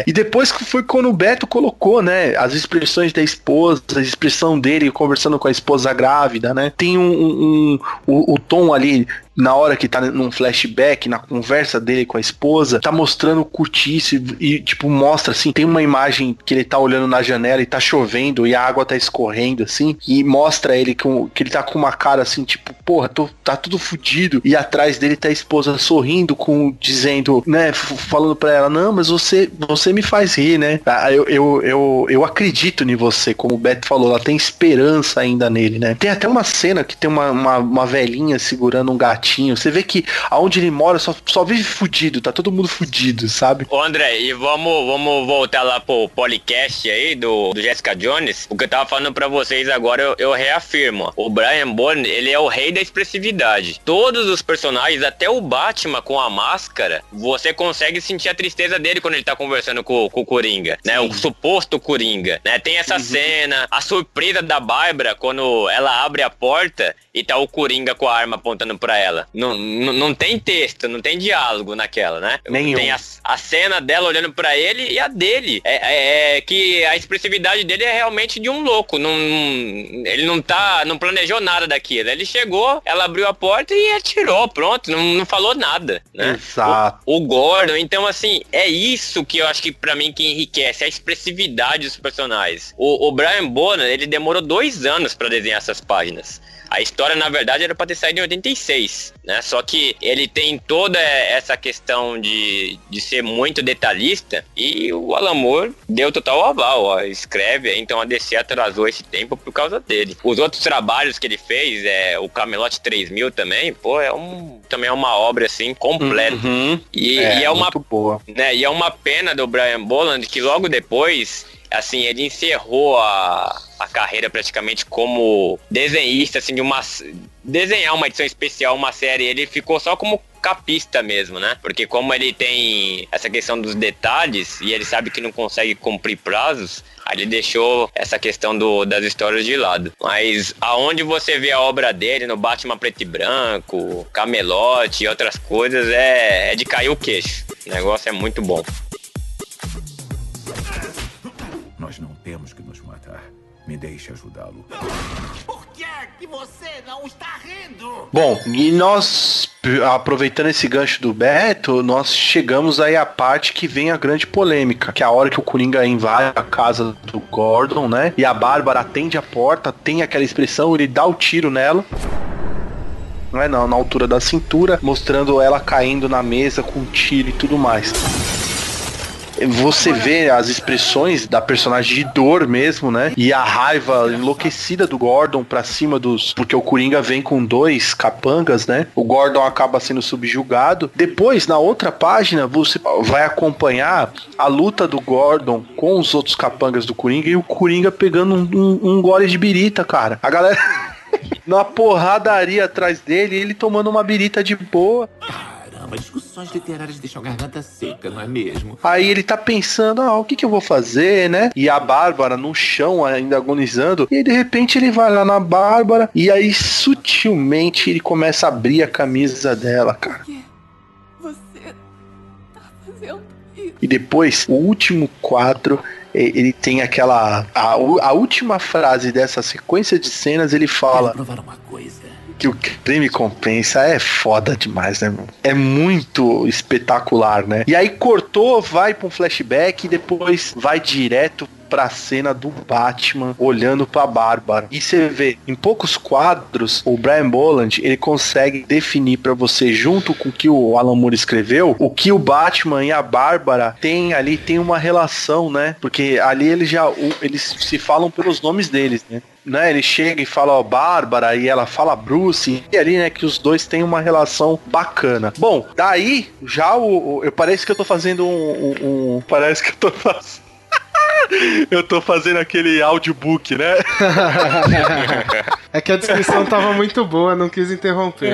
E depois que foi quando o Beto colocou, né? As expressões da esposa, a expressão dele conversando com a esposa grávida, né? Tem o tom ali na hora que tá num flashback, na conversa dele com a esposa, tá mostrando o cortiço e tipo, mostra assim, tem uma imagem que ele tá olhando na janela e tá chovendo e a água tá escorrendo assim, e mostra ele que ele tá com uma cara assim, tipo, porra, tá tudo fudido, e atrás dele tá a esposa sorrindo, dizendo, né, falando pra ela, não, mas você me faz rir, né? Eu acredito em você, como o Beto falou, ela tem esperança ainda nele, né? Tem até uma cena que tem uma velhinha segurando um gatinho. Você vê que aonde ele mora só vive fudido, tá todo mundo fudido, sabe? Ô André, e vamos voltar lá pro podcast aí do Jessica Jones. O que eu tava falando pra vocês agora, eu reafirmo. O Brian Bolland, ele é o rei da expressividade. Todos os personagens, até o Batman com a máscara, você consegue sentir a tristeza dele quando ele tá conversando com o Coringa, né? O suposto Coringa, né? Tem essa cena, a surpresa da Bárbara quando ela abre a porta e tá o Coringa com a arma apontando pra ela. ela. Não tem texto, não tem diálogo naquela, né? Nenhum. Tem a cena dela olhando pra ele e a dele. É que a expressividade dele é realmente de um louco. Ele não planejou nada daquilo. Ele chegou, ela abriu a porta e atirou, pronto, não falou nada, né? Exato. O Gordon, então assim, é isso que eu acho que pra mim que enriquece, a expressividade dos personagens. O Brian Boland, ele demorou 2 anos pra desenhar essas páginas. A história, na verdade, era pra ter saído em 86, né? Só que ele tem toda essa questão de ser muito detalhista e o Alan Moore deu total aval, ó, escreve, então a DC atrasou esse tempo por causa dele. Os outros trabalhos que ele fez, o Camelot 3000 também, pô, também é uma obra, assim, completa. Uhum. E é uma, muito boa. né, e é uma pena do Brian Boland que logo depois, assim, ele encerrou a carreira praticamente como desenhista, assim, desenhar uma edição especial, uma série, ele ficou só como capista mesmo, né? Porque como ele tem essa questão dos detalhes e ele sabe que não consegue cumprir prazos, aí ele deixou essa questão das histórias de lado. Mas aonde você vê a obra dele, no Batman Preto e Branco, Camelot e outras coisas, é de cair o queixo. O negócio é muito bom. Nós não temos que nos matar. Me deixe ajudá-lo. Por que você não está rindo? Bom, e nós, aproveitando esse gancho do Beto, nós chegamos aí à parte que vem a grande polêmica, que é a hora que o Coringa invade a casa do Gordon, né? E a Bárbara atende a porta, tem aquela expressão, ele dá o tiro nela. Não é não, na altura da cintura, mostrando ela caindo na mesa com um tiro e tudo mais. Você vê as expressões da personagem de dor mesmo, né? E a raiva enlouquecida do Gordon pra cima dos... Porque o Coringa vem com 2 capangas, né? O Gordon acaba sendo subjugado. Depois, na outra página, você vai acompanhar a luta do Gordon com os outros capangas do Coringa e o Coringa pegando um gole de birita, cara. A galera... na porradaria atrás dele, ele tomando uma birita de boa. Caramba, discussões literárias deixam a garganta seca, não é mesmo? Aí ele tá pensando, o que eu vou fazer, né? E a Bárbara no chão ainda agonizando. E aí, de repente ele vai lá na Bárbara e aí sutilmente ele começa a abrir a camisa dela, cara. Por que você tá fazendo isso? E depois, o último quadro, ele tem aquela... A última frase dessa sequência de cenas, ele fala... Quero provar uma coisa. Que o crime compensa é foda demais, né, meu? É muito espetacular, né? E aí cortou, vai pra um flashback e depois vai direto pra cena do Batman olhando pra Bárbara. E você vê, em poucos quadros, o Brian Boland, ele consegue definir pra você, junto com o que o Alan Moore escreveu, o que o Batman e a Bárbara tem ali, tem uma relação, né? Porque ali eles se falam pelos nomes deles, né? Ele chega e fala, Bárbara, e ela fala Bruce, e ali, né, que os dois têm uma relação bacana. Bom, daí, já parece que eu tô fazendo parece que eu tô fazendo... eu tô fazendo aquele audiobook, né? É que a descrição tava muito boa, não quis interromper.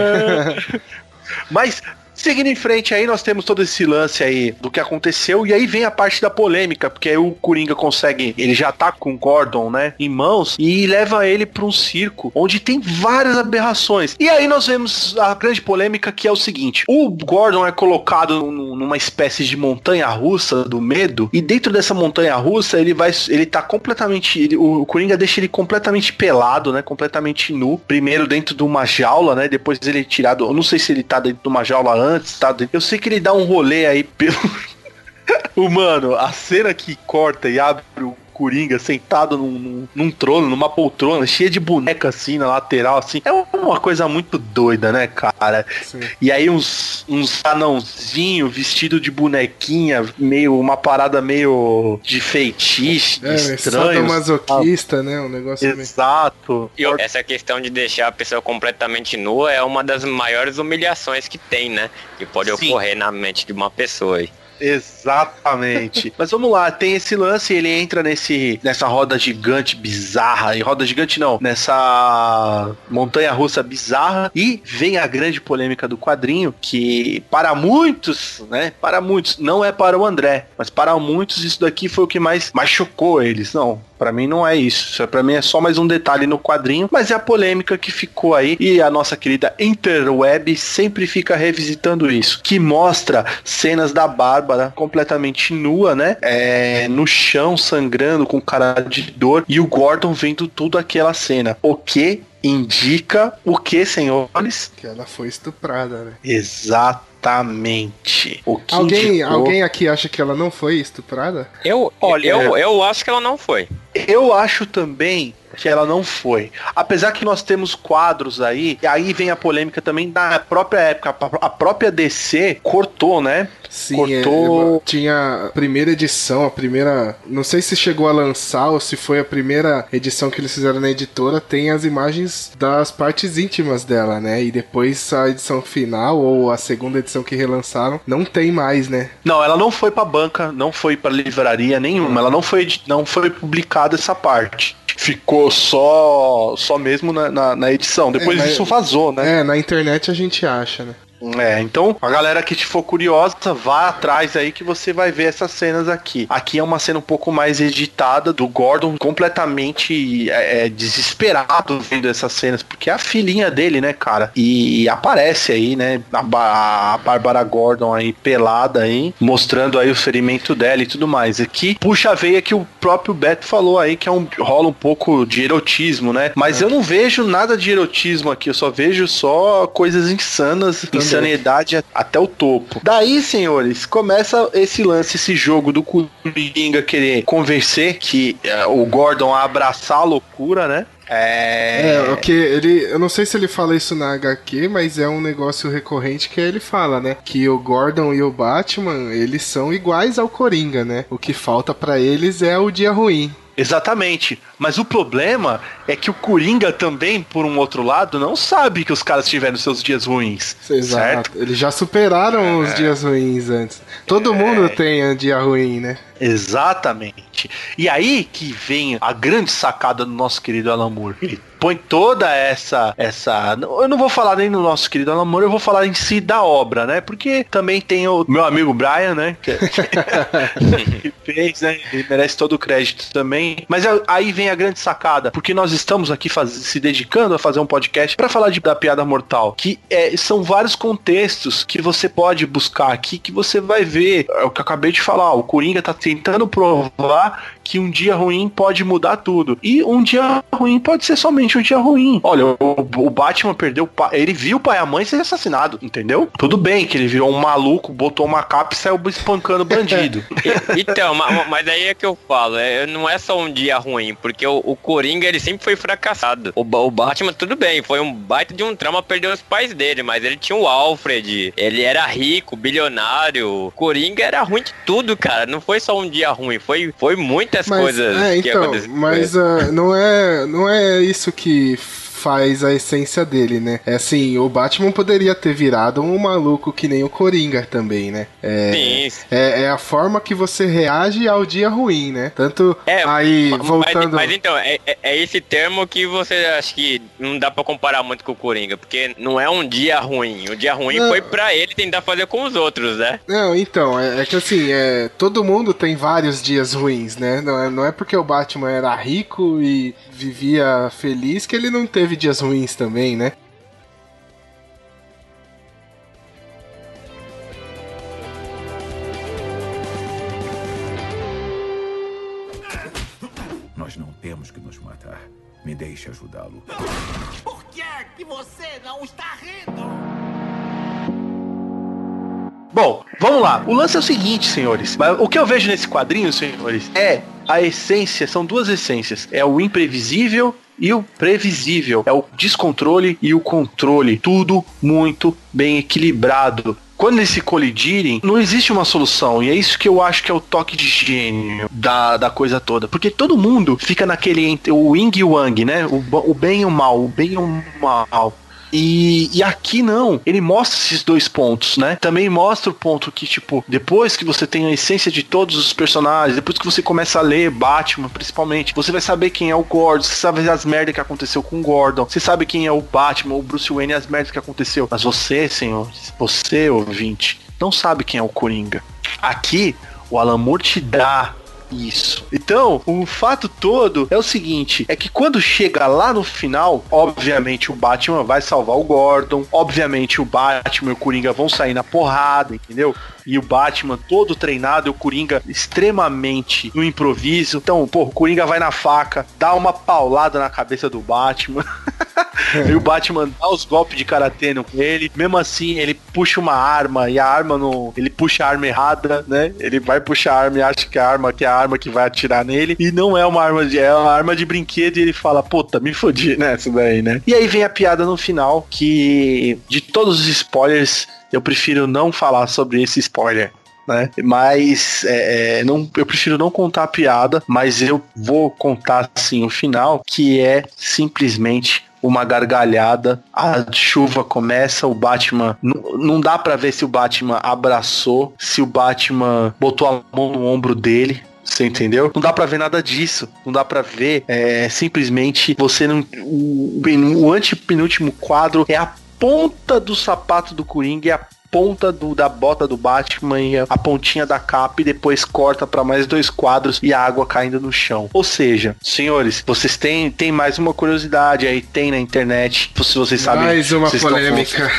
Mas... seguindo em frente aí, nós temos todo esse lance aí do que aconteceu, e aí vem a parte da polêmica, porque aí o Coringa consegue, ele já tá com o Gordon, né, em mãos, e leva ele pra um circo, onde tem várias aberrações. E aí nós vemos a grande polêmica, que é o seguinte, o Gordon é colocado numa espécie de montanha-russa do medo, e dentro dessa montanha-russa, ele tá completamente, o Coringa deixa ele completamente pelado, né, completamente nu, primeiro dentro de uma jaula, né, depois ele é tirado, eu não sei se ele tá dentro de uma jaula antes, tá? Eu sei que ele dá um rolê aí pelo... Mano, a cena que corta e abre o Coringa sentado num trono, numa poltrona, cheia de boneca assim, na lateral, assim. É uma coisa muito doida, né, cara? Sim. E aí uns anãozinhos vestido de bonequinha, uma parada meio de feitiço, estranho. Sadomasoquista, né? Um negócio exato. E essa questão de deixar a pessoa completamente nua é uma das maiores humilhações que tem, né? Que pode ocorrer na mente de uma pessoa aí. Exatamente. Mas vamos lá, tem esse lance, ele entra nessa roda gigante bizarra, e roda gigante não, nessa montanha-russa bizarra, e vem a grande polêmica do quadrinho, que para muitos, não é para o André, mas para muitos isso daqui foi o que mais chocou eles. Não, Pra mim não é isso. Pra mim é só mais um detalhe no quadrinho, mas é a polêmica que ficou aí e a nossa querida Interweb sempre fica revisitando isso, que mostra cenas da Bárbara completamente nua, né? No chão, sangrando, com cara de dor, e o Gordon vendo tudo aquela cena. O que indica o que, senhores? Que ela foi estuprada, né? Exatamente. O que alguém aqui acha que ela não foi estuprada? Eu acho que ela não foi. Eu acho também que ela não foi. Apesar que nós temos quadros aí, e aí vem a polêmica também da própria época. A própria DC cortou, né? Sim, cortou... tinha a primeira edição, não sei se chegou a lançar ou se foi a primeira edição que eles fizeram na editora, tem as imagens das partes íntimas dela, né? E depois a edição final, ou a segunda edição que relançaram, não tem mais, né? Não, ela não foi pra banca, não foi pra livraria nenhuma, ela não foi publicada essa parte. Ficou só mesmo na edição. Depois isso vazou, né? Na internet a gente acha, né? Então a galera que for curiosa, vá atrás aí que você vai ver essas cenas aqui. Aqui é uma cena um pouco mais editada do Gordon completamente desesperado vendo essas cenas, porque é a filhinha dele, né, cara? E aparece aí, né, a Bárbara Gordon aí pelada aí, mostrando aí o ferimento dela e tudo mais. Aqui puxa a veia que o próprio Beto falou aí, que rola um pouco de erotismo, né? Mas eu não vejo nada de erotismo aqui, eu só vejo coisas insanas, insanidade até o topo. Daí, senhores, começa esse lance, esse jogo do Coringa querer convencer que o Gordon a abraçar a loucura, né? Eu não sei se ele fala isso na HQ, mas é um negócio recorrente que ele fala, né? Que o Gordon e o Batman, eles são iguais ao Coringa, né? O que falta pra eles é o dia ruim. Exatamente, mas o problema é que o Coringa também, por um outro lado, não sabe que os caras tiveram seus dias ruins. Exato. Certo? Eles já superaram os dias ruins antes. Todo mundo tem um dia ruim, né? Exatamente. E aí que vem a grande sacada do nosso querido Alan Moore. Ele põe toda essa... Eu não vou falar nem do nosso querido Alan Moore, eu vou falar em si da obra, né? Porque também tem o meu amigo Brian, né? Que fez, né? Ele merece todo o crédito também. Mas aí vem a grande sacada, porque nós estamos aqui se dedicando a fazer um podcast para falar da Piada Mortal, que são vários contextos que você pode buscar aqui, que você vai ver. É o que eu acabei de falar, o Coringa tá tentando provar que um dia ruim pode mudar tudo. E um dia ruim pode ser somente um dia ruim. Olha, o Batman perdeu o pai, ele viu o pai e a mãe ser assassinado, entendeu? Tudo bem que ele virou um maluco, botou uma capa e saiu espancando bandido. Então, mas aí é que eu falo, não é só um dia ruim, porque o Coringa, ele sempre foi fracassado. O Batman, tudo bem, foi um baita de um trauma perder os pais dele, mas ele tinha o Alfred, ele era rico, bilionário. O Coringa era ruim de tudo, cara. Não foi só um dia ruim, foi muitas coisas que aconteceram. Mas não é isso que faz a essência dele, né? É assim, o Batman poderia ter virado um maluco que nem o Coringa também, né? Sim. É a forma que você reage ao dia ruim, né? Tanto aí, voltando... Mas então, é esse termo que você acha que não dá pra comparar muito com o Coringa, porque não é um dia ruim. O dia ruim foi pra ele tentar fazer com os outros, né? Não, então, é que assim, todo mundo tem vários dias ruins, né? Não é porque o Batman era rico e vivia feliz que ele não teve dias ruins também, né? Nós não temos que nos matar. Me deixe ajudá-lo. Por que você não está rindo? Bom, vamos lá. O lance é o seguinte, senhores. O que eu vejo nesse quadrinho, senhores, a essência, são duas essências. É o imprevisível e o previsível. É o descontrole e o controle. Tudo muito bem equilibrado. Quando eles se colidirem, não existe uma solução. E é isso que eu acho que é o toque de gênio da coisa toda. Porque todo mundo fica naquele entre o yin e o yang, né? O bem e o mal. O bem e o mal. E aqui não, ele mostra esses dois pontos, né? Também mostra o ponto que, tipo, depois que você tem a essência de todos os personagens, depois que você começa a ler Batman, principalmente, você vai saber quem é o Gordon, você sabe as merdas que aconteceu com o Gordon, você sabe quem é o Batman, o Bruce Wayne e as merdas que aconteceu. Mas você, senhores, você, ouvinte, não sabe quem é o Coringa. Aqui, o Alan Moore te dá Isso. Então, o fato todo é o seguinte, é que quando chega lá no final, obviamente o Batman vai salvar o Gordon, obviamente o Batman e o Coringa vão sair na porrada, entendeu? E o Batman todo treinado e o Coringa extremamente no improviso. Então, pô, o Coringa vai na faca, dá uma paulada na cabeça do Batman. E o Batman dá os golpes de karatê nele. Mesmo assim, ele puxa uma arma e a arma não. Ele puxa a arma errada, né? Ele vai puxar a arma e acha que é a arma que vai atirar nele. E não é uma arma é uma arma de brinquedo. E ele fala, puta, me fodi nessa daí, né? E aí vem a piada no final, que de todos os spoilers, eu prefiro não falar sobre esse spoiler, né? Mas eu prefiro não contar a piada, mas eu vou contar sim o final, que é simplesmente uma gargalhada, a chuva começa, o Batman, não dá pra ver se o Batman abraçou, se o Batman botou a mão no ombro dele. Você entendeu? Não dá pra ver nada disso. Não dá pra ver. Simplesmente você não. O antepenúltimo quadro é a ponta do sapato do Coringa e a ponta da bota do Batman e a pontinha da capa, e depois corta pra mais 2 quadros e a água caindo no chão. Ou seja, senhores, vocês têm mais uma curiosidade aí, tem na internet, se vocês sabem. Mais uma polêmica.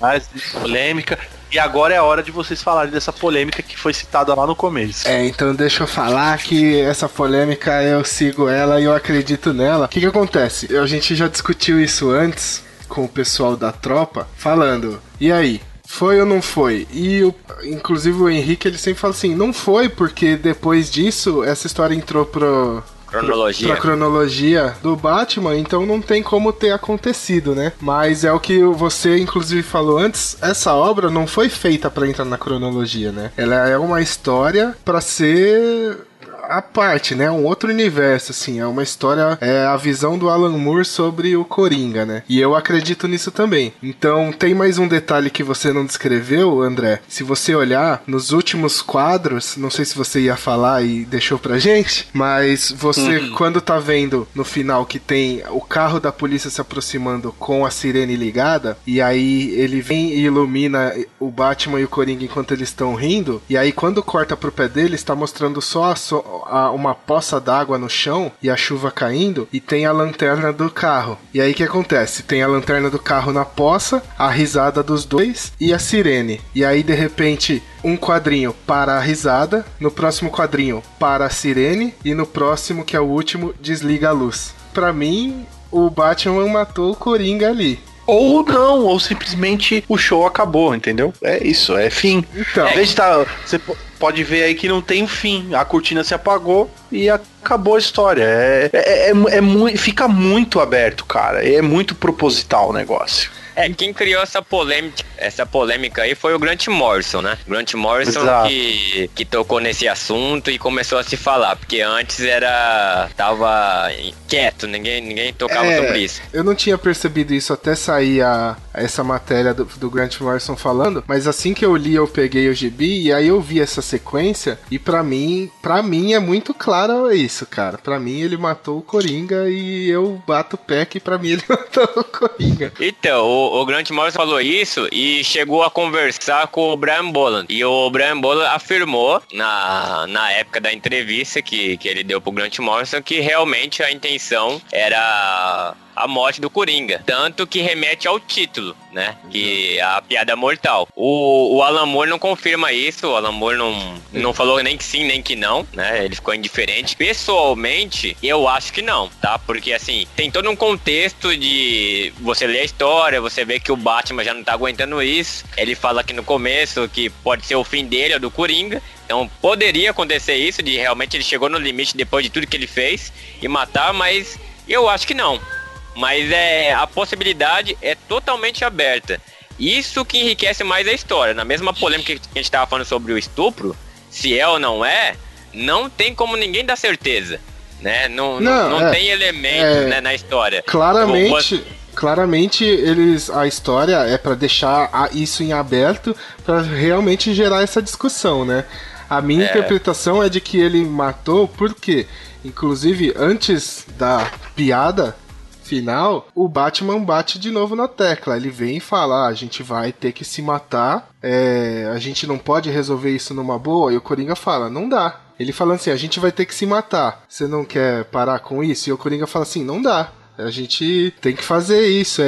Mais uma polêmica. E agora é a hora de vocês falarem dessa polêmica que foi citada lá no começo. Então deixa eu falar que essa polêmica eu sigo ela e eu acredito nela. O que acontece? A gente já discutiu isso antes com o pessoal da tropa, falando, e aí? Foi ou não foi? E inclusive o Henrique, ele sempre fala assim, não foi, porque depois disso essa história entrou pra cronologia do Batman, então não tem como ter acontecido, né? Mas é o que você inclusive falou antes, essa obra não foi feita pra entrar na cronologia, né? Ela é uma história pra ser a parte, né? Um outro universo, assim. É uma história, a visão do Alan Moore sobre o Coringa, né? E eu acredito nisso também. Então, tem mais um detalhe que você não descreveu, André. Se você olhar nos últimos quadros, não sei se você ia falar e deixou pra gente, mas você, quando tá vendo no final que tem o carro da polícia se aproximando com a sirene ligada, e aí ele vem e ilumina o Batman e o Coringa enquanto eles estão rindo, e aí quando corta pro pé deles, tá mostrando só uma poça d'água no chão e a chuva caindo, e tem a lanterna do carro. E aí o que acontece? Tem a lanterna do carro na poça, a risada dos dois e a sirene. E aí de repente um quadrinho para a risada, no próximo quadrinho para a sirene, e no próximo, que é o último, desliga a luz. Pra mim, o Batman matou o Coringa ali. Ou não, ou simplesmente o show acabou, entendeu? É isso, é fim. Então, você pode ver aí que não tem fim. A cortina se apagou e acabou a história. Fica muito aberto, cara. É muito proposital o negócio. Quem criou essa polêmica aí foi o Grant Morrison, né? Grant Morrison que tocou nesse assunto e começou a se falar, porque antes tava quieto, ninguém tocava sobre isso. Eu não tinha percebido isso até sair essa matéria do Grant Morrison falando, mas assim que eu li, eu peguei o gibi e aí eu vi essa sequência, e pra mim é muito claro isso, cara. Pra mim ele matou o Coringa e eu bato o pé que pra mim ele matou o Coringa. Então, o Grant Morrison falou isso e chegou a conversar com o Brian Bolland. E o Brian Bolland afirmou, na época da entrevista que ele deu pro Grant Morrison, que realmente a intenção era a morte do Coringa. Tanto que remete ao título, né? Que a piada mortal. O Alan Moore não confirma isso. O Alan Moore não falou nem que sim, nem que não, né? Ele ficou indiferente. Pessoalmente, eu acho que não, tá? Porque, assim, tem todo um contexto de você ler a história, você vê que o Batman já não tá aguentando isso. Ele fala aqui no começo que pode ser o fim dele ou do Coringa. Então, poderia acontecer isso, de realmente ele chegou no limite depois de tudo que ele fez e matar, mas eu acho que não. Mas a possibilidade é totalmente aberta. Isso que enriquece mais a história. Na mesma polêmica que a gente estava falando sobre o estupro, se é ou não é, não tem como ninguém dar certeza, né? Não tem elementos, né, na história. Claramente a história é para deixar isso em aberto, para realmente gerar essa discussão, né? A minha interpretação é de que ele matou porque, inclusive, antes da piada final, o Batman bate de novo na tecla. Ele vem e fala, a gente vai ter que se matar, a gente não pode resolver isso numa boa. E o Coringa fala, não dá. Ele falando assim, a gente vai ter que se matar. Você não quer parar com isso? E o Coringa fala assim, não dá. A gente tem que fazer isso,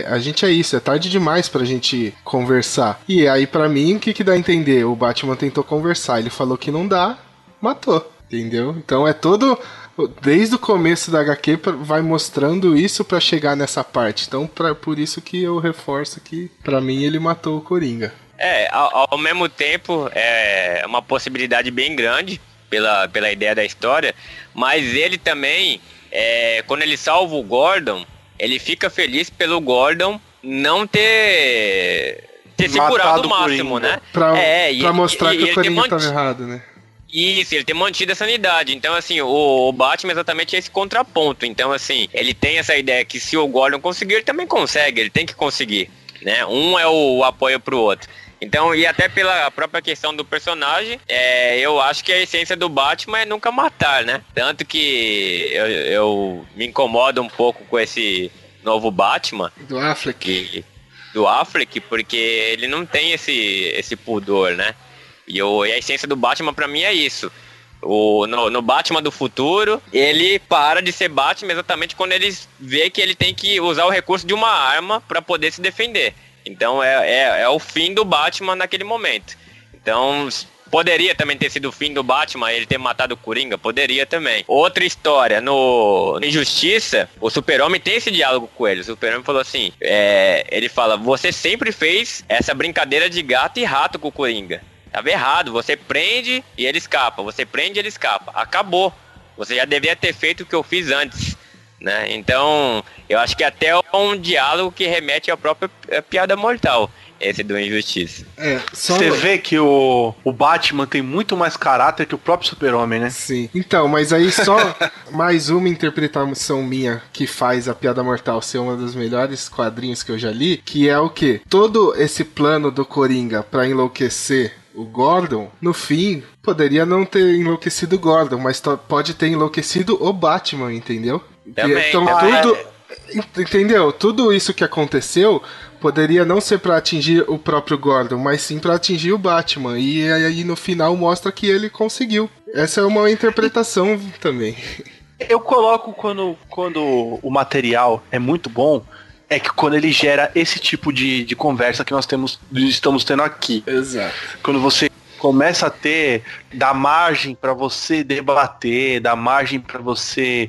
a gente é isso, é tarde demais pra gente conversar. E aí, pra mim, o que dá a entender? O Batman tentou conversar, ele falou que não dá, matou, entendeu? Então é todo... Desde o começo da HQ vai mostrando isso pra chegar nessa parte. Então, por isso que eu reforço que, pra mim, ele matou o Coringa. Ao mesmo tempo, é uma possibilidade bem grande pela ideia da história, mas ele também, quando ele salva o Gordon, ele fica feliz pelo Gordon não ter segurado o máximo, né? Pra mostrar que o Coringa tava errado, né? Isso, ele tem mantido a sanidade. Então, assim, o Batman exatamente é esse contraponto. Então, assim, ele tem essa ideia que se o Gordon conseguir, ele também consegue, ele tem que conseguir, né? Um é o apoio pro outro. Então, e até pela própria questão do personagem, eu acho que a essência do Batman é nunca matar, né? Tanto que eu me incomodo um pouco com esse novo Batman. Do Affleck. Porque ele não tem esse pudor, né? E a essência do Batman pra mim é isso. No Batman do futuro, ele para de ser Batman exatamente quando ele vê que ele tem que usar o recurso de uma arma pra poder se defender. Então é o fim do Batman naquele momento. Então poderia também ter sido o fim do Batman, ele ter matado o Coringa, poderia também. Outra história, no Injustiça, o Super-Homem tem esse diálogo com ele. O Super-Homem falou assim, ele fala, você sempre fez essa brincadeira de gato e rato com o Coringa. Tava errado, você prende e ele escapa, você prende e ele escapa. Acabou. Você já deveria ter feito o que eu fiz antes, né? Então, eu acho que até um diálogo que remete à própria piada mortal, esse do Injustiça. Você vê que o Batman tem muito mais caráter que o próprio Super-Homem, né? Sim. Então, mas aí só mais uma interpretação minha que faz a piada mortal ser uma dos melhores quadrinhos que eu já li, que é o quê? Todo esse plano do Coringa pra enlouquecer o Gordon, no fim, poderia não ter enlouquecido o Gordon, mas pode ter enlouquecido o Batman, entendeu? Também, então entendeu? Tudo isso que aconteceu poderia não ser pra atingir o próprio Gordon, mas sim pra atingir o Batman. E aí no final mostra que ele conseguiu. Essa é uma interpretação também. Eu coloco quando o material é muito bom, é que quando ele gera esse tipo de conversa que nós estamos tendo aqui. Exato. Quando você começa a dá margem para você debater, dá margem para você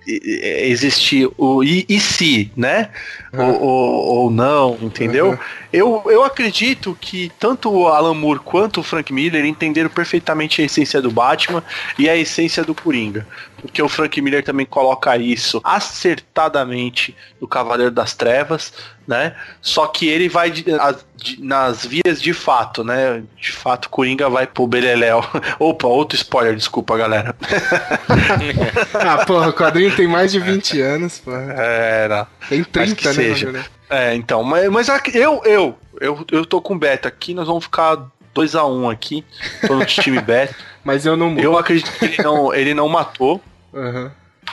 existir o e se, né? Ou não, entendeu? Eu acredito que tanto o Alan Moore quanto o Frank Miller entenderam perfeitamente a essência do Batman e a essência do Coringa. Porque o Frank Miller também coloca isso acertadamente no Cavaleiro das Trevas, né? Só que ele vai nas vias de fato, né? De fato, o Coringa vai pro Beleléu. Opa, outro spoiler, desculpa, galera. Porra, o quadrinho tem mais de 20 anos, porra. Não. Tem 30, né? Seja. Então, mas eu tô com o Beto aqui, nós vamos ficar 2-1 aqui. Tô no time Beto. Mas eu não... Eu acredito que ele não matou. Uhum.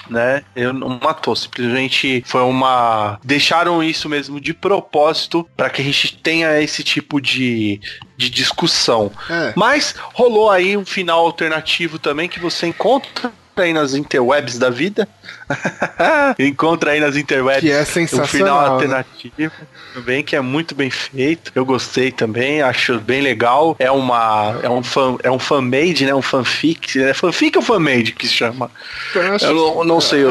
Né? Ele não matou, simplesmente foi deixaram isso mesmo de propósito para que a gente tenha esse tipo de discussão. Mas rolou aí um final alternativo também que você encontra aí nas interwebs da vida. Encontra aí nas interwebs que é sensacional, um final alternativo também, que é muito bem feito. Eu gostei também, acho bem legal. É um fan-made, né? Um fanfic. É fanfic ou fan-made que se chama? Eu não sei.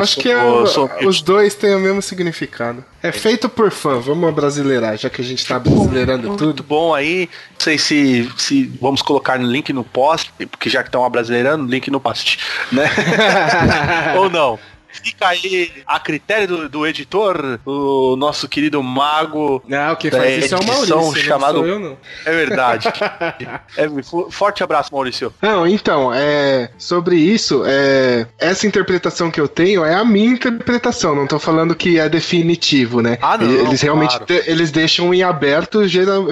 Os dois têm o mesmo significado. É feito por fã, vamos abrasileirar, já que a gente tá brasileirando tudo. Muito bom aí. Não sei se vamos colocar no link no post, porque já que estão abrasileirando, link no post, né? Ou não. Fica aí a critério do editor, o nosso querido mago. Não, quem faz isso é o Maurício, chamado... não sou eu, não. É verdade. Forte abraço, Maurício. Não, então, sobre isso, essa interpretação que eu tenho é a minha interpretação, não tô falando que é definitivo, né? Não, eles realmente claro. Eles deixam em aberto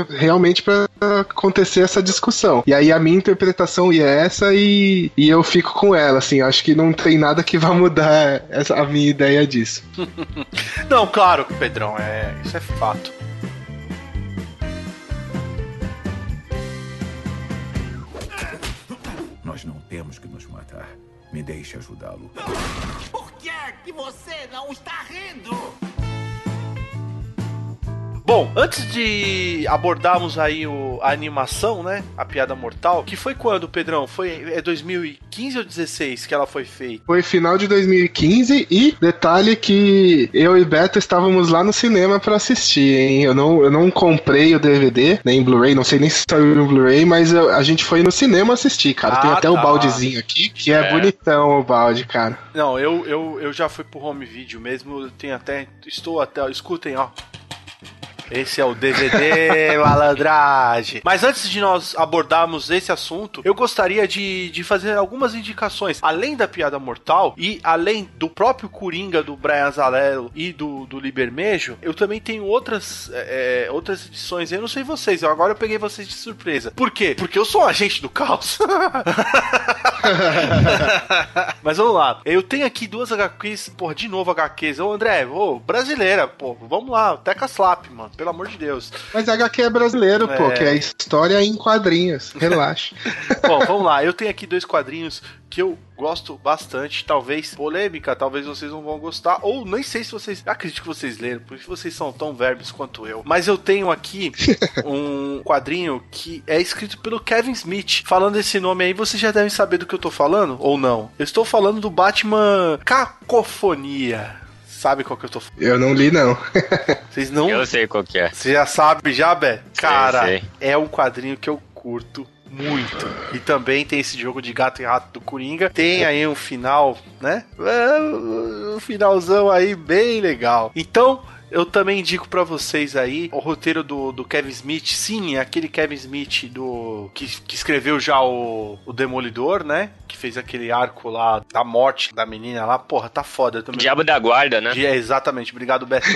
realmente pra acontecer essa discussão. E aí a minha interpretação é essa e eu fico com ela, assim, acho que não tem nada que vá mudar a minha ideia disso. Não, claro, Pedrão, isso é fato. Nós não temos que Me deixe ajudá-lo. Por que é que você não está rindo? Bom, antes de abordarmos aí a animação, né? A Piada Mortal, que foi quando, Pedrão? É 2015 ou 2016 que ela foi feita? Foi final de 2015 e detalhe que eu e Beto estávamos lá no cinema pra assistir, hein? Eu não comprei o DVD, nem Blu-ray, não sei nem se saiu no Blu-ray, mas a gente foi no cinema assistir, cara. Tem até o baldezinho aqui, que é bonitão o balde, cara. Não, eu já fui pro home video mesmo, eu tenho até, escutem, ó. Esse é o DVD malandragem. Mas antes de nós abordarmos esse assunto, eu gostaria de fazer algumas indicações. Além da Piada Mortal e além do próprio Coringa do Brian Azzarello e do Libermejo, eu também tenho outras edições. Eu não sei vocês, agora eu peguei vocês de surpresa. Por quê? Porque eu sou um agente do caos. Mas vamos lá. Eu tenho aqui duas HQs, porra, de novo HQs. Ô André, brasileira, pô, vamos lá, Teca Slap, mano. Pelo amor de Deus. Mas a HQ é brasileiro, pô, que é história em quadrinhos. Relaxa. Bom, vamos lá. Eu tenho aqui 2 quadrinhos que eu gosto bastante. Talvez polêmica, talvez vocês não vão gostar. Ou nem sei se vocês... Acredito que vocês leram, porque vocês são tão verbos quanto eu. Mas eu tenho aqui um quadrinho que é escrito pelo Kevin Smith. Falando esse nome aí, vocês já devem saber do que eu tô falando, ou não? Eu estou falando do Batman Cacofonia. Sabe qual que eu tô falando? Eu não li, não. Vocês não... Eu sei qual que é. Você já sabe, já, Bé? Cara, sei. É um quadrinho que eu curto muito. E também tem esse jogo de gato e rato do Coringa. Tem aí um final, né? Um finalzão aí bem legal. Então... eu também indico pra vocês aí o roteiro do Kevin Smith. Sim, é aquele Kevin Smith que escreveu já o Demolidor, né? Que fez aquele arco lá da morte da menina lá. Porra, tá foda também. Diabo da Guarda, né? Exatamente, obrigado, Beto.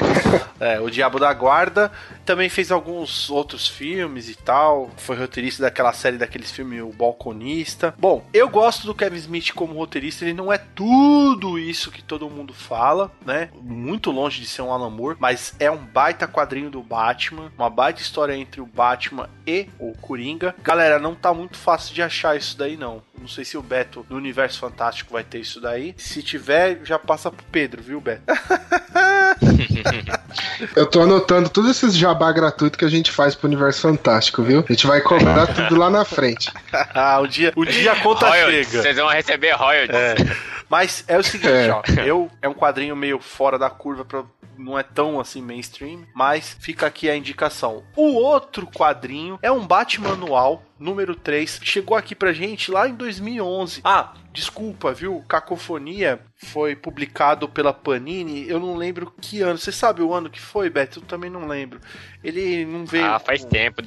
O Diabo da Guarda. Também fez alguns outros filmes e tal. Foi roteirista daquela série, daqueles filmes, O Balconista. Bom, eu gosto do Kevin Smith como roteirista. Ele não é tudo isso que todo mundo fala, né? Muito longe de ser um Alan Moore. Mas é um baita quadrinho do Batman, uma baita história entre o Batman e o Coringa. Galera, não tá muito fácil de achar isso daí, não. Não sei se o Beto do Universo Fantástico vai ter isso daí. Se tiver, já passa pro Pedro, viu, Beto? Eu tô anotando todos esses jabá gratuito que a gente faz pro Universo Fantástico, viu? A gente vai cobrar tudo lá na frente. um dia a conta royalties, chega. Vocês vão receber royalties. Mas é o seguinte, ó. É um quadrinho meio fora da curva não é tão assim mainstream, mas fica aqui a indicação. O outro quadrinho é um Batman anual, número 3, chegou aqui pra gente lá em 2011. Desculpa, viu? Cacofonia foi publicado pela Panini, eu não lembro que ano. Você sabe o ano que foi, Beto? Eu também não lembro. Ele não veio... faz tempo,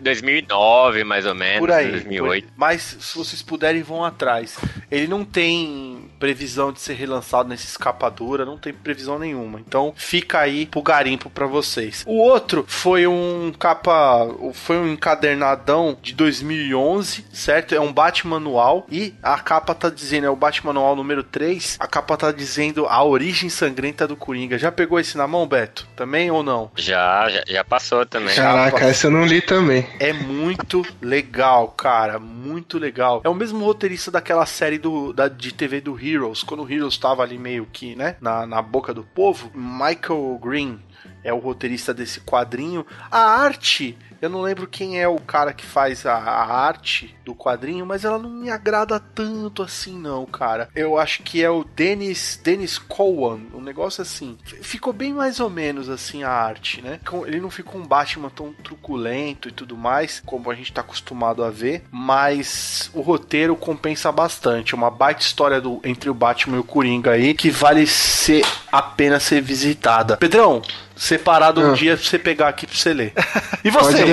2009 mais ou menos, por aí, 2008. Mas se vocês puderem, vão atrás. Ele não tem previsão de ser relançado nessa escapadora, não tem previsão nenhuma. Então fica aí pro garimpo pra vocês. O outro foi um encadernadão de 2011, certo? É um Batman anual e a capa tá dizendo, é o Batman anual número 3, a capa tá dizendo a origem sangrenta do Coringa. Já pegou esse na mão, Beto? Também ou não? Já passou também. Caraca, essa eu não li também. É muito legal, cara, muito legal. É o mesmo roteirista daquela série de TV do Heroes, quando o Heroes tava ali meio que, né, na boca do povo. Michael Green é o roteirista desse quadrinho. A arte, eu não lembro quem é o cara que faz a arte do quadrinho, mas ela não me agrada tanto assim não, cara. Eu acho que é o Dennis Cowan, um negócio assim. Ficou bem mais ou menos assim a arte, né? Ele não ficou um Batman tão truculento e tudo mais, como a gente tá acostumado a ver, mas o roteiro compensa bastante. Uma baita história entre o Batman e o Coringa aí, que vale a pena ser visitada. Pedrão, separado um dia pra você pegar aqui pra você ler. E você?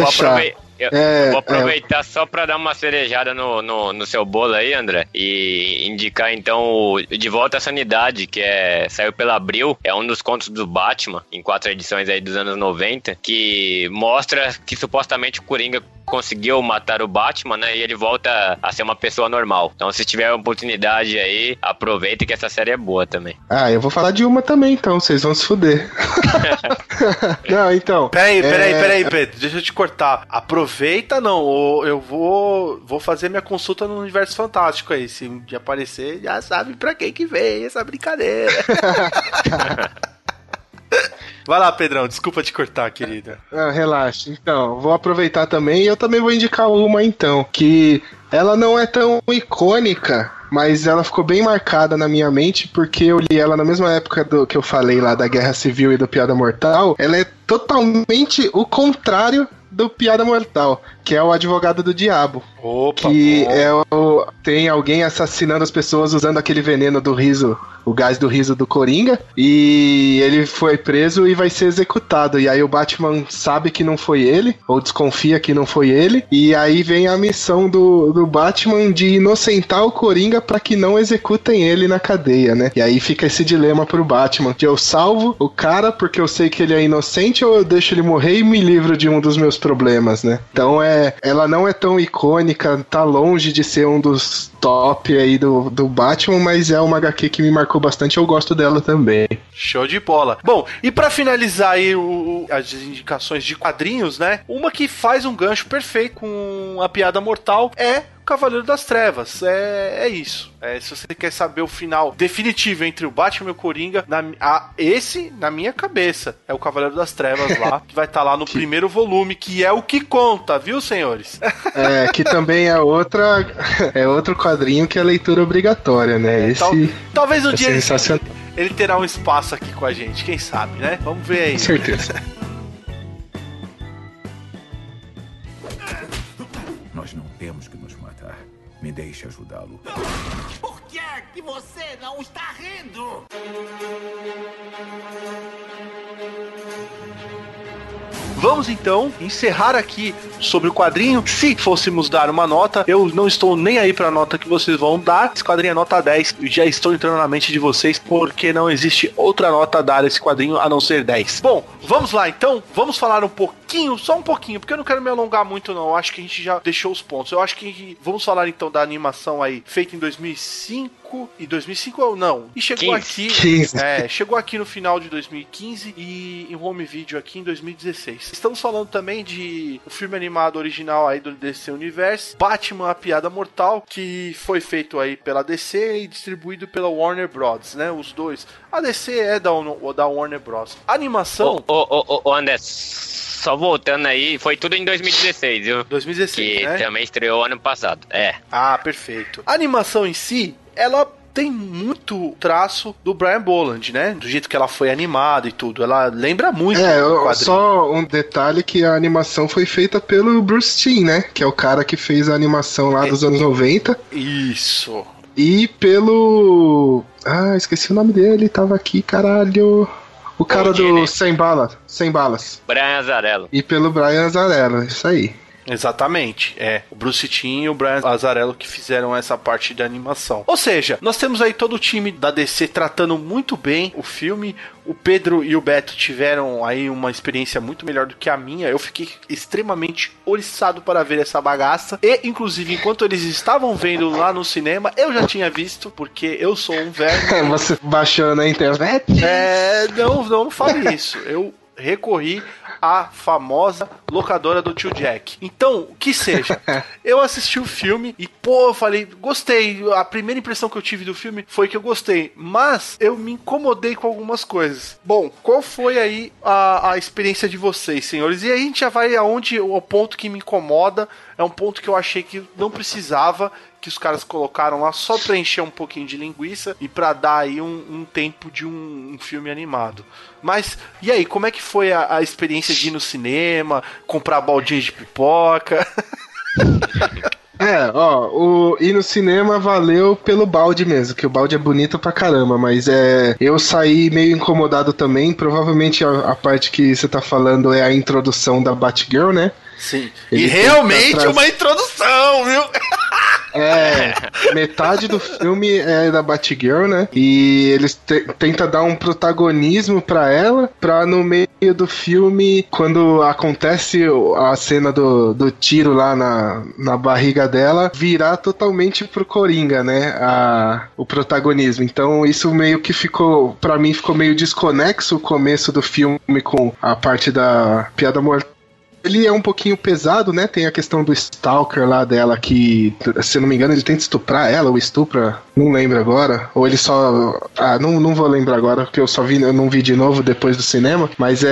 Eu vou aproveitar só pra dar uma cerejada no seu bolo aí, André, e indicar então o De Volta à Sanidade, que saiu pela Abril, é um dos contos do Batman, em 4 edições aí dos anos 90, que mostra que supostamente o Coringa conseguiu matar o Batman, né? E ele volta a ser uma pessoa normal. Então, se tiver oportunidade aí, aproveita que essa série é boa também. Ah, eu vou falar de uma também, então. Vocês vão se fuder. Não, então... Peraí, Pedro. Deixa eu te cortar. Aproveita, não. Eu vou fazer minha consulta no Universo Fantástico aí. Se um dia aparecer, já sabe pra quem que veio essa brincadeira. Vai lá, Pedrão, desculpa te cortar, querida. Ah, relaxa. Então, vou aproveitar também e eu também vou indicar uma, então, que ela não é tão icônica, mas ela ficou bem marcada na minha mente porque eu li ela na mesma época do que eu falei lá da Guerra Civil e do Piada Mortal. Ela é totalmente o contrário do Piada Mortal, que é o Advogado do Diabo. Opa, que tem alguém assassinando as pessoas usando aquele veneno do riso, o gás do riso do Coringa, e ele foi preso e vai ser executado. E aí o Batman sabe que não foi ele, ou desconfia que não foi ele, e aí vem a missão do Batman de inocentar o Coringa pra que não executem ele na cadeia, né? E aí fica esse dilema pro Batman, que eu salvo o cara porque eu sei que ele é inocente, ou eu deixo ele morrer e me livro de um dos meus problemas, né? Então ela não é tão icônica, tá longe de ser um dos top aí do Batman, mas é uma HQ que me marcou bastante, eu gosto dela também. Show de bola. Bom, e pra finalizar aí as indicações de quadrinhos, né? Uma que faz um gancho perfeito com a Piada Mortal é Cavaleiro das Trevas. É isso. Se você quer saber o final definitivo entre o Batman e o Coringa, esse, na minha cabeça, é o Cavaleiro das Trevas lá, que vai estar lá no primeiro volume, que é o que conta, viu, senhores? Que também é outro quadrinho que é leitura obrigatória, né? Talvez um dia ele terá um espaço aqui com a gente, quem sabe, né? Vamos ver aí. Com certeza. Nós não temos que nos matar. Me deixe ajudá-lo. Por que é que você não está rindo? Vamos então encerrar aqui sobre o quadrinho. Se fôssemos dar uma nota, eu não estou nem aí pra nota que vocês vão dar. Esse quadrinho é nota 10. Já estou entrando na mente de vocês porque não existe outra nota a dar a esse quadrinho a não ser 10. Bom, vamos lá então. Vamos falar um pouquinho, só um pouquinho, porque eu não quero me alongar muito não. Eu acho que a gente já deixou os pontos. Eu acho que vamos falar então da animação aí feita em 2005. E 2005 ou não? E chegou 15. Chegou aqui no final de 2015 e em home video aqui em 2016. Estamos falando também de o filme animado original aí do DC Universe, Batman, a Piada Mortal, que foi feito aí pela DC e distribuído pela Warner Bros, né? Os dois. A DC é da Warner Bros. A animação... André, só voltando aí, foi tudo em 2016, viu? 2016, que né? também estreou ano passado, Ah, perfeito. A animação em si, ela tem muito traço do Brian Bolland, né? Do jeito que ela foi animada e tudo. Ela lembra muito do quadrinho. Só um detalhe que a animação foi feita pelo Bruce Timm, né? Que é o cara que fez a animação lá dos anos 90. Isso. E pelo... esqueci o nome dele, tava aqui, caralho... O cara do Sem Balas. Brian Azzarello. E pelo Brian Azzarello, isso aí. Exatamente, o Bruce Timm e o Brian Azzarello que fizeram essa parte da animação. Ou seja, nós temos aí todo o time da DC tratando muito bem o filme. O Pedro e o Beto tiveram aí uma experiência muito melhor do que a minha. Eu fiquei extremamente oriçado para ver essa bagaça. E, inclusive, enquanto eles estavam vendo lá no cinema, eu já tinha visto, porque eu sou um velho. Você baixou na internet? Não fale isso. Eu recorri a famosa locadora do tio Jack. Então, o que seja, eu assisti o filme e, eu falei, gostei. A primeira impressão que eu tive do filme foi que eu gostei, mas eu me incomodei com algumas coisas. Bom, qual foi aí a experiência de vocês, senhores? E aí a gente já vai aonde o ponto que me incomoda, é um ponto que eu achei que não precisava, que os caras colocaram lá só pra encher um pouquinho de linguiça e pra dar aí um tempo de um filme animado. Mas, e aí, como é que foi a experiência de ir no cinema, comprar baldinhos de pipoca? Ir no cinema valeu pelo balde mesmo, que o balde é bonito pra caramba, mas eu saí meio incomodado também, provavelmente a parte que você tá falando é a introdução da Batgirl, né? Sim, e realmente uma introdução, viu? Metade do filme é da Batgirl, né? E eles tentam dar um protagonismo pra ela, pra no meio do filme, quando acontece a cena do tiro lá na barriga dela, virar totalmente pro Coringa, né? O protagonismo. Então isso meio que ficou, pra mim, ficou meio desconexo o começo do filme com a parte da piada mortal. Ele é um pouquinho pesado, né? Tem a questão do stalker lá dela que, se eu não me engano, ele tenta estuprar ela ou estupra, não lembro agora. Ou ele só... não vou lembrar agora, porque eu não vi de novo depois do cinema. Mas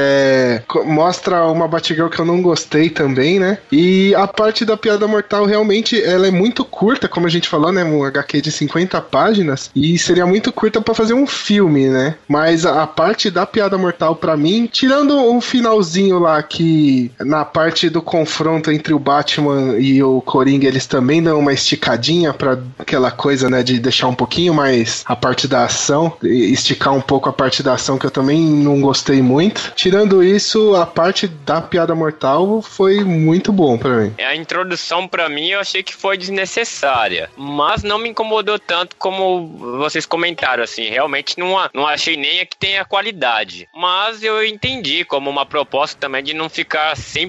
mostra uma Batgirl que eu não gostei também, né? E a parte da piada mortal, realmente, ela é muito curta, como a gente falou, né? Um HQ de 50 páginas. E seria muito curta pra fazer um filme, né? Mas a parte da piada mortal, pra mim, tirando um finalzinho lá que... Na parte do confronto entre o Batman e o Coringa, eles também dão uma esticadinha pra aquela coisa, né, de deixar um pouquinho mais a parte da ação, esticar um pouco a parte da ação, que eu também não gostei muito. Tirando isso, a parte da piada mortal foi muito bom pra mim. A introdução pra mim eu achei que foi desnecessária, mas não me incomodou tanto como vocês comentaram, assim, realmente não achei nem que tenha qualidade, mas eu entendi como uma proposta também de não ficar 100%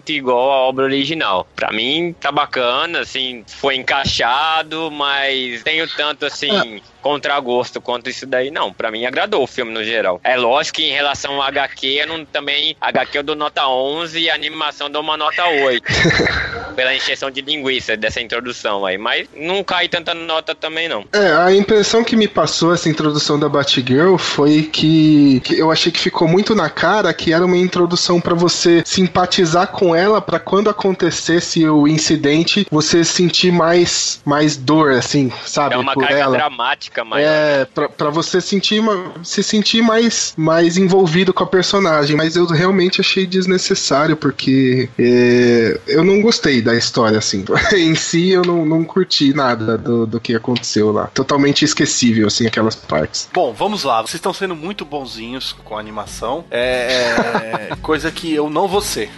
igual à obra original. Pra mim tá bacana, assim, foi encaixado, mas tenho tanto, assim, contragosto quanto isso daí, não. Pra mim agradou o filme no geral. É lógico que em relação ao HQ, HQ eu dou nota 11 e a animação eu dou uma nota 8. Pela encheção de linguiça dessa introdução aí, mas não cai tanta nota também, não. A impressão que me passou essa introdução da Batgirl foi que eu achei que ficou muito na cara que era uma introdução pra você simpatizar com ela, pra quando acontecesse o incidente, você sentir mais dor, assim, sabe? É uma por carga ela. Dramática maior. Pra você se sentir mais envolvido com a personagem, mas eu realmente achei desnecessário, porque eu não gostei da história, assim. Em si, eu não curti nada do que aconteceu lá. Totalmente esquecível, assim, aquelas partes. Bom, vamos lá. Vocês estão sendo muito bonzinhos com a animação. Coisa que eu não vou ser.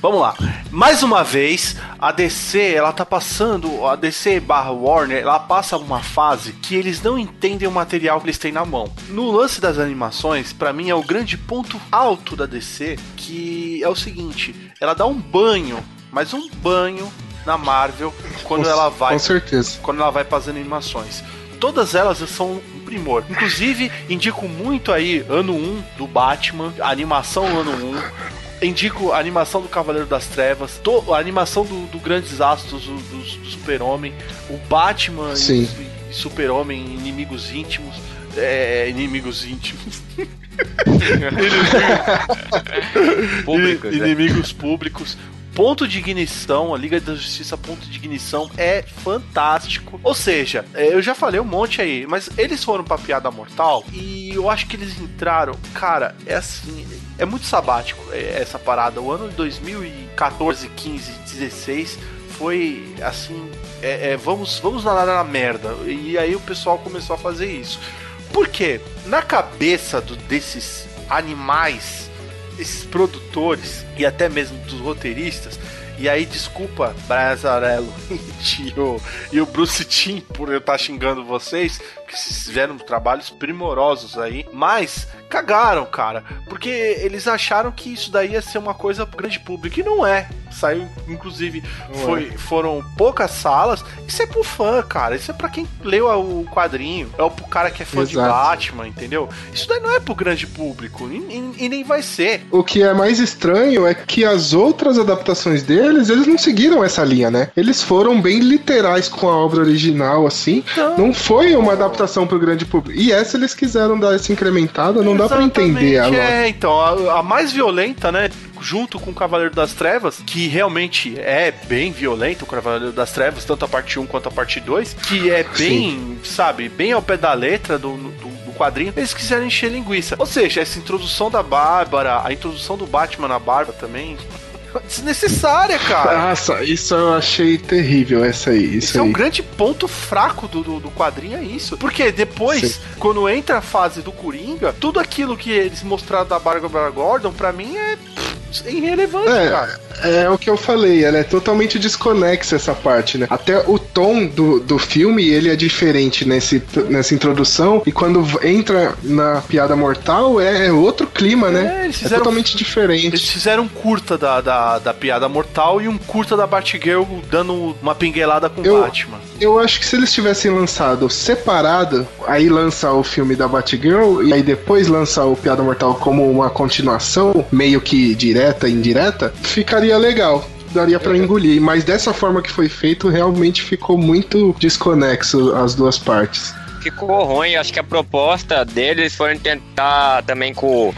Vamos lá. Mais uma vez, a DC, ela tá passando, a DC/Warner, ela passa uma fase que eles não entendem o material que eles têm na mão. No lance das animações, pra mim é o grande ponto alto da DC, que é o seguinte, ela dá um banho, mas um banho na Marvel quando ela vai... Com certeza. Quando ela vai para as animações. Todas elas são um primor. Inclusive, indico muito aí ano 1 do Batman, a animação ano 1. Indico a animação do Cavaleiro das Trevas, a animação do Grandes Astros, do Super-Homem, o Batman Sim. e Super-Homem, inimigos íntimos. Inimigos íntimos. Inimigos públicos. Ponto de Ignição, a Liga da Justiça Ponto de Ignição é fantástico. Ou seja, eu já falei um monte aí, mas eles foram pra piada mortal e eu acho que eles entraram... Cara, é assim, é muito sabático essa parada. O ano de 2014, 15, 16 foi assim... vamos nadar na merda. E aí o pessoal começou a fazer isso. Por quê? Na cabeça desses animais, esses produtores e até mesmo dos roteiristas, e aí desculpa Brasarello e o Bruce Timm por eu estar xingando vocês, que vocês fizeram trabalhos primorosos aí, mas cagaram, cara, porque eles acharam que isso daí ia ser uma coisa pro grande público, e não é. Saiu, inclusive, foram poucas salas. Isso é pro fã, cara. Isso é pra quem leu o quadrinho. É pro cara que é fã de Batman, entendeu? Isso daí não é pro grande público. E nem vai ser. O que é mais estranho é que as outras adaptações deles, eles não seguiram essa linha, né? Eles foram bem literais com a obra original, assim. Não foi uma adaptação pro grande público. E essa eles quiseram dar essa incrementada, não dá pra entender ela. Então, a mais violenta, né? Junto com o Cavaleiro das Trevas, que realmente é bem violento, o Cavaleiro das Trevas, tanto a parte 1 quanto a parte 2, que é bem, sabe, bem ao pé da letra do quadrinho, eles quiseram encher linguiça. Ou seja, essa introdução da Bárbara, a introdução do Batman na Bárbara também, desnecessária, cara. Nossa, isso eu achei terrível, essa aí. Isso é aí. Um grande ponto fraco do quadrinho, é isso. Porque depois, quando entra a fase do Coringa, tudo aquilo que eles mostraram da Bárbara Gordon, pra mim é irrelevante, cara. É o que eu falei, ela é totalmente desconexa essa parte, né? Até o tom do filme, ele é diferente nessa introdução, e quando entra na Piada Mortal, é outro clima, né? É totalmente diferente. Eles fizeram um curta da Piada Mortal e um curta da Batgirl dando uma pinguelada com o Batman. Eu acho que se eles tivessem lançado separado, aí lança o filme da Batgirl, e aí depois lança o Piada Mortal como uma continuação, meio que direta e indireta, ficaria legal. Daria pra engolir, mas dessa forma que foi feito, realmente ficou muito desconexo as duas partes. Ficou ruim, acho que a proposta deles foi tentar também com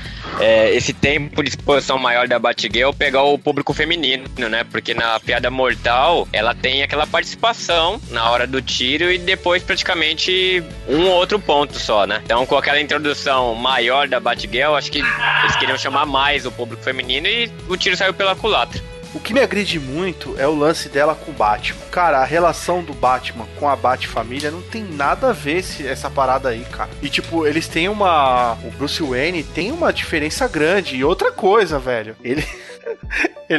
esse tempo de exposição maior da Batgirl pegar o público feminino, né? Porque na Piada Mortal ela tem aquela participação na hora do tiro e depois praticamente um outro ponto só, né? Então com aquela introdução maior da Batgirl, acho que eles queriam chamar mais o público feminino e o tiro saiu pela culatra. O que me agride muito é o lance dela com o Batman. Cara, a relação do Batman com a Bat-família não tem nada a ver essa parada aí, cara. E tipo, eles têm o Bruce Wayne tem uma diferença grande. E outra coisa, velho, ele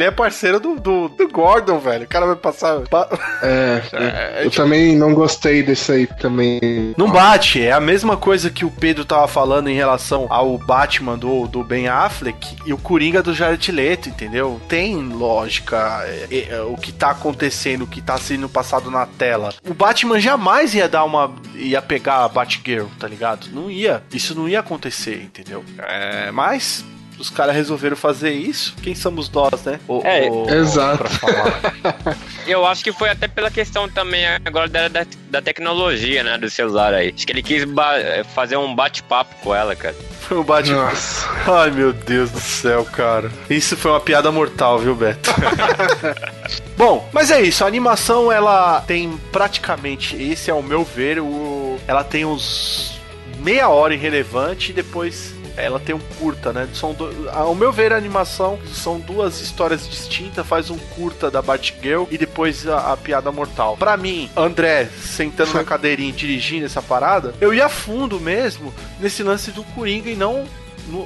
é parceiro do Gordon, velho. O cara vai passar... Eu também não gostei desse aí também. Não bate, é a mesma coisa que o Pedro tava falando em relação ao Batman do Ben Affleck e o Coringa do Jared Leto, entendeu? Tem lógica o que tá acontecendo, o que tá sendo passado na tela. O Batman jamais ia pegar a Batgirl, tá ligado? Não ia. Isso não ia acontecer, entendeu? Mas... os caras resolveram fazer isso. Quem somos nós, né? Exato. Pra falar. Eu acho que foi até pela questão também agora da tecnologia, né? Do celular aí. Acho que ele quis fazer um bate-papo com ela, cara. Foi um bate-papo. Ai, meu Deus do céu, cara. Isso foi uma piada mortal, viu, Beto? Bom, mas é isso. A animação, ela tem praticamente... esse é o meu ver. Ela tem uns meia hora irrelevante e depois... ela tem um curta, né? Ao meu ver, a animação são duas histórias distintas. Faz um curta da Batgirl e depois a Piada Mortal. Pra mim, André sentando na cadeirinha e dirigindo essa parada, eu ia a fundo mesmo nesse lance do Coringa e não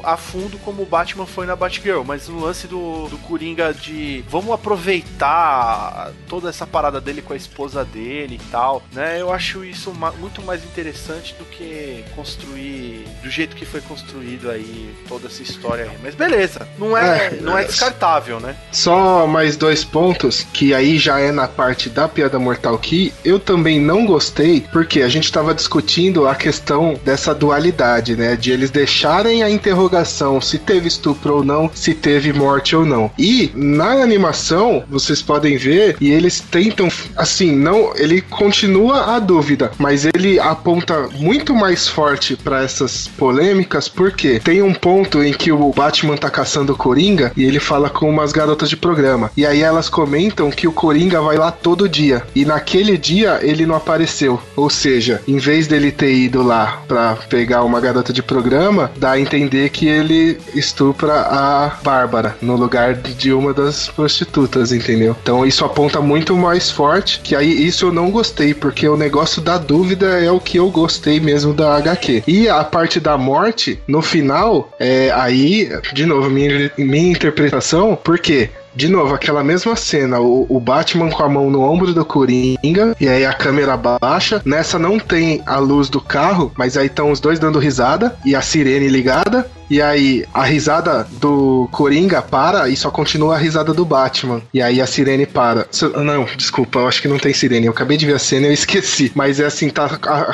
a fundo como o Batman foi na Batgirl, mas no lance do Coringa de vamos aproveitar toda essa parada dele com a esposa dele e tal, né? Eu acho isso muito mais interessante do que construir do jeito que foi construído aí toda essa história aí. Mas beleza, não é descartável, né? Só mais 2 pontos, que aí já é na parte da Piada Mortal, que eu também não gostei, porque a gente tava discutindo a questão dessa dualidade, né? De eles deixarem a interrogação se teve estupro ou não, se teve morte ou não. E na animação, vocês podem ver, e eles tentam, assim, não, ele continua a dúvida, mas ele aponta muito mais forte pra essas polêmicas, porque tem um ponto em que o Batman tá caçando o Coringa e ele fala com umas garotas de programa. E aí elas comentam que o Coringa vai lá todo dia. E naquele dia ele não apareceu. Ou seja, em vez dele ter ido lá pra pegar uma garota de programa, dá a entender que ele estupra a Bárbara no lugar de uma das prostitutas, entendeu? Então isso aponta muito mais forte, que aí isso eu não gostei, porque o negócio da dúvida é o que eu gostei mesmo da HQ. E a parte da morte, no final, aí, de novo, minha interpretação, porque... de novo, aquela mesma cena, o Batman com a mão no ombro do Coringa, e aí a câmera baixa. Nessa não tem a luz do carro, mas aí estão os dois dando risada, e a sirene ligada. E aí a risada do Coringa para e só continua a risada do Batman. E aí a sirene para. Não, desculpa, eu acho que não tem sirene. Eu acabei de ver a cena e eu esqueci. Mas é assim, tá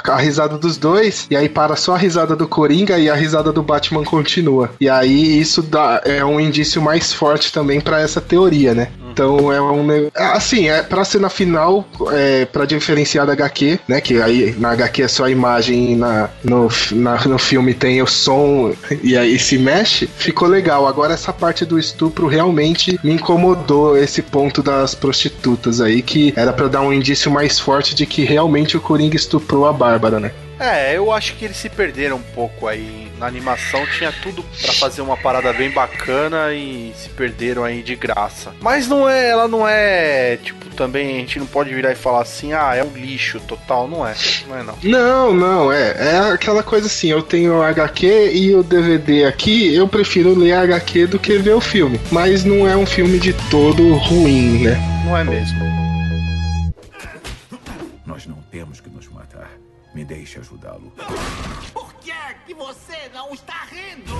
a risada dos dois, e aí para só a risada do Coringa e a risada do Batman continua. E aí isso é um indício mais forte também pra essa teoria, né? Então é assim, pra cena final, pra diferenciar da HQ, né? Que aí na HQ é só a imagem e no filme tem o som e aí se mexe, ficou legal. Agora essa parte do estupro realmente me incomodou, esse ponto das prostitutas aí, que era pra dar um indício mais forte de que realmente o Coringa estuprou a Bárbara, né? Eu acho que eles se perderam um pouco aí Na animação tinha tudo pra fazer uma parada bem bacana e se perderam aí de graça. Mas ela não é, tipo, também a gente não pode virar e falar assim, é um lixo total, não é não. Não, é aquela coisa assim, eu tenho o HQ e o DVD aqui, eu prefiro ler a HQ do que ver o filme, mas não é um filme de todo ruim, né? Não é mesmo. Nós não temos que nos matar. Me deixe ajudá-lo. Por que é que você não está rindo?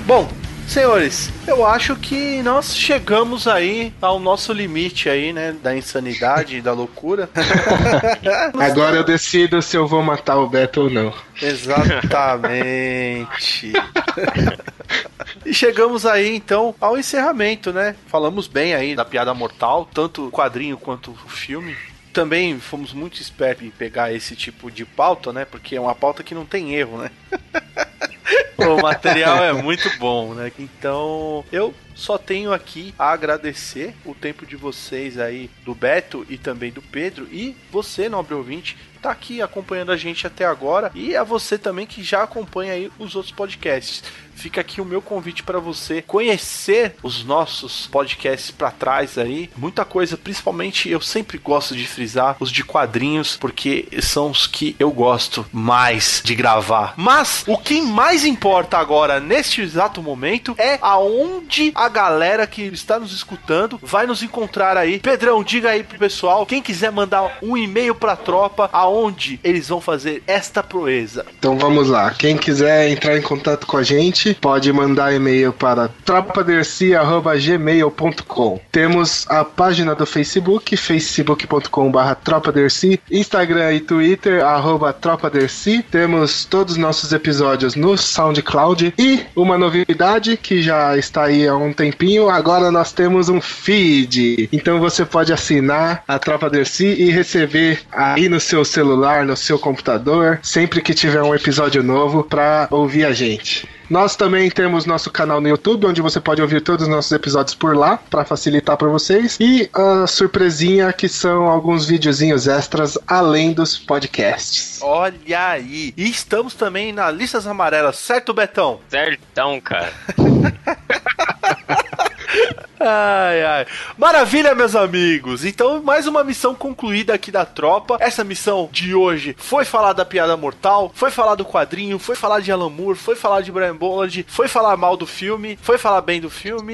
Bom, senhores, eu acho que nós chegamos aí ao nosso limite aí, né, da insanidade e da loucura. Agora eu decido se eu vou matar o Beto ou não. Exatamente. E chegamos aí, então, ao encerramento, né? Falamos bem aí da Piada Mortal, tanto o quadrinho quanto o filme. Também fomos muito espertos em pegar esse tipo de pauta, né? Porque é uma pauta que não tem erro, né? O material é muito bom, né? Então, eu só tenho aqui a agradecer o tempo de vocês aí, do Beto e também do Pedro, e você, nobre ouvinte, tá aqui acompanhando a gente até agora, e a você também que já acompanha aí os outros podcasts. Fica aqui o meu convite para você conhecer os nossos podcasts para trás aí. Muita coisa, principalmente eu sempre gosto de frisar os de quadrinhos, porque são os que eu gosto mais de gravar. Mas o que mais importa agora, neste exato momento, é aonde a galera que está nos escutando vai nos encontrar aí. Pedrão, diga aí pro pessoal, quem quiser mandar um e-mail pra tropa, aonde eles vão fazer esta proeza? Então vamos lá, quem quiser entrar em contato com a gente, pode mandar e-mail para tropaderci@gmail.com. Temos a página do Facebook, facebook.com/tropaderci, Instagram e Twitter, @tropaderci. Temos todos os nossos episódios no SoundCloud e uma novidade que já está aí há um tempinho, agora nós temos um feed. Então você pode assinar a Tropa Derci e receber aí no seu celular, no seu computador, sempre que tiver um episódio novo para ouvir a gente. Nós também temos nosso canal no YouTube, onde você pode ouvir todos os nossos episódios por lá, para facilitar para vocês. E a surpresinha, que são alguns videozinhos extras, além dos podcasts. Olha aí! E estamos também na Listas Amarelas, certo, Betão? Certão, cara. Ai. Maravilha, meus amigos. Então, mais uma missão concluída aqui da tropa. Essa missão de hoje foi falar da Piada Mortal, foi falar do quadrinho, foi falar de Alan Moore, foi falar de Brian Bolland, foi falar mal do filme, foi falar bem do filme.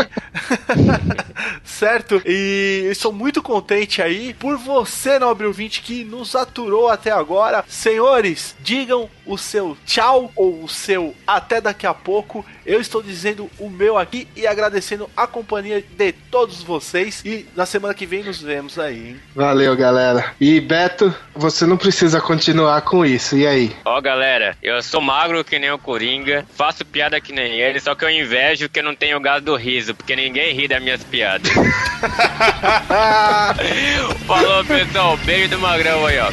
Certo? E eu sou muito contente aí por você, nobre ouvinte, que nos aturou até agora. Senhores, digam o seu tchau ou o seu até daqui a pouco. Eu estou dizendo o meu aqui e agradecendo a companhia de todos vocês. E na semana que vem nos vemos aí, hein? Valeu, galera. E Beto, você não precisa continuar com isso. E aí? Ó, galera, eu sou magro que nem o Coringa, faço piada que nem ele, só que eu invejo que eu não tenho gás do riso, porque ninguém ri das minhas piadas. Falou, pessoal. Beijo do Magrão aí, ó.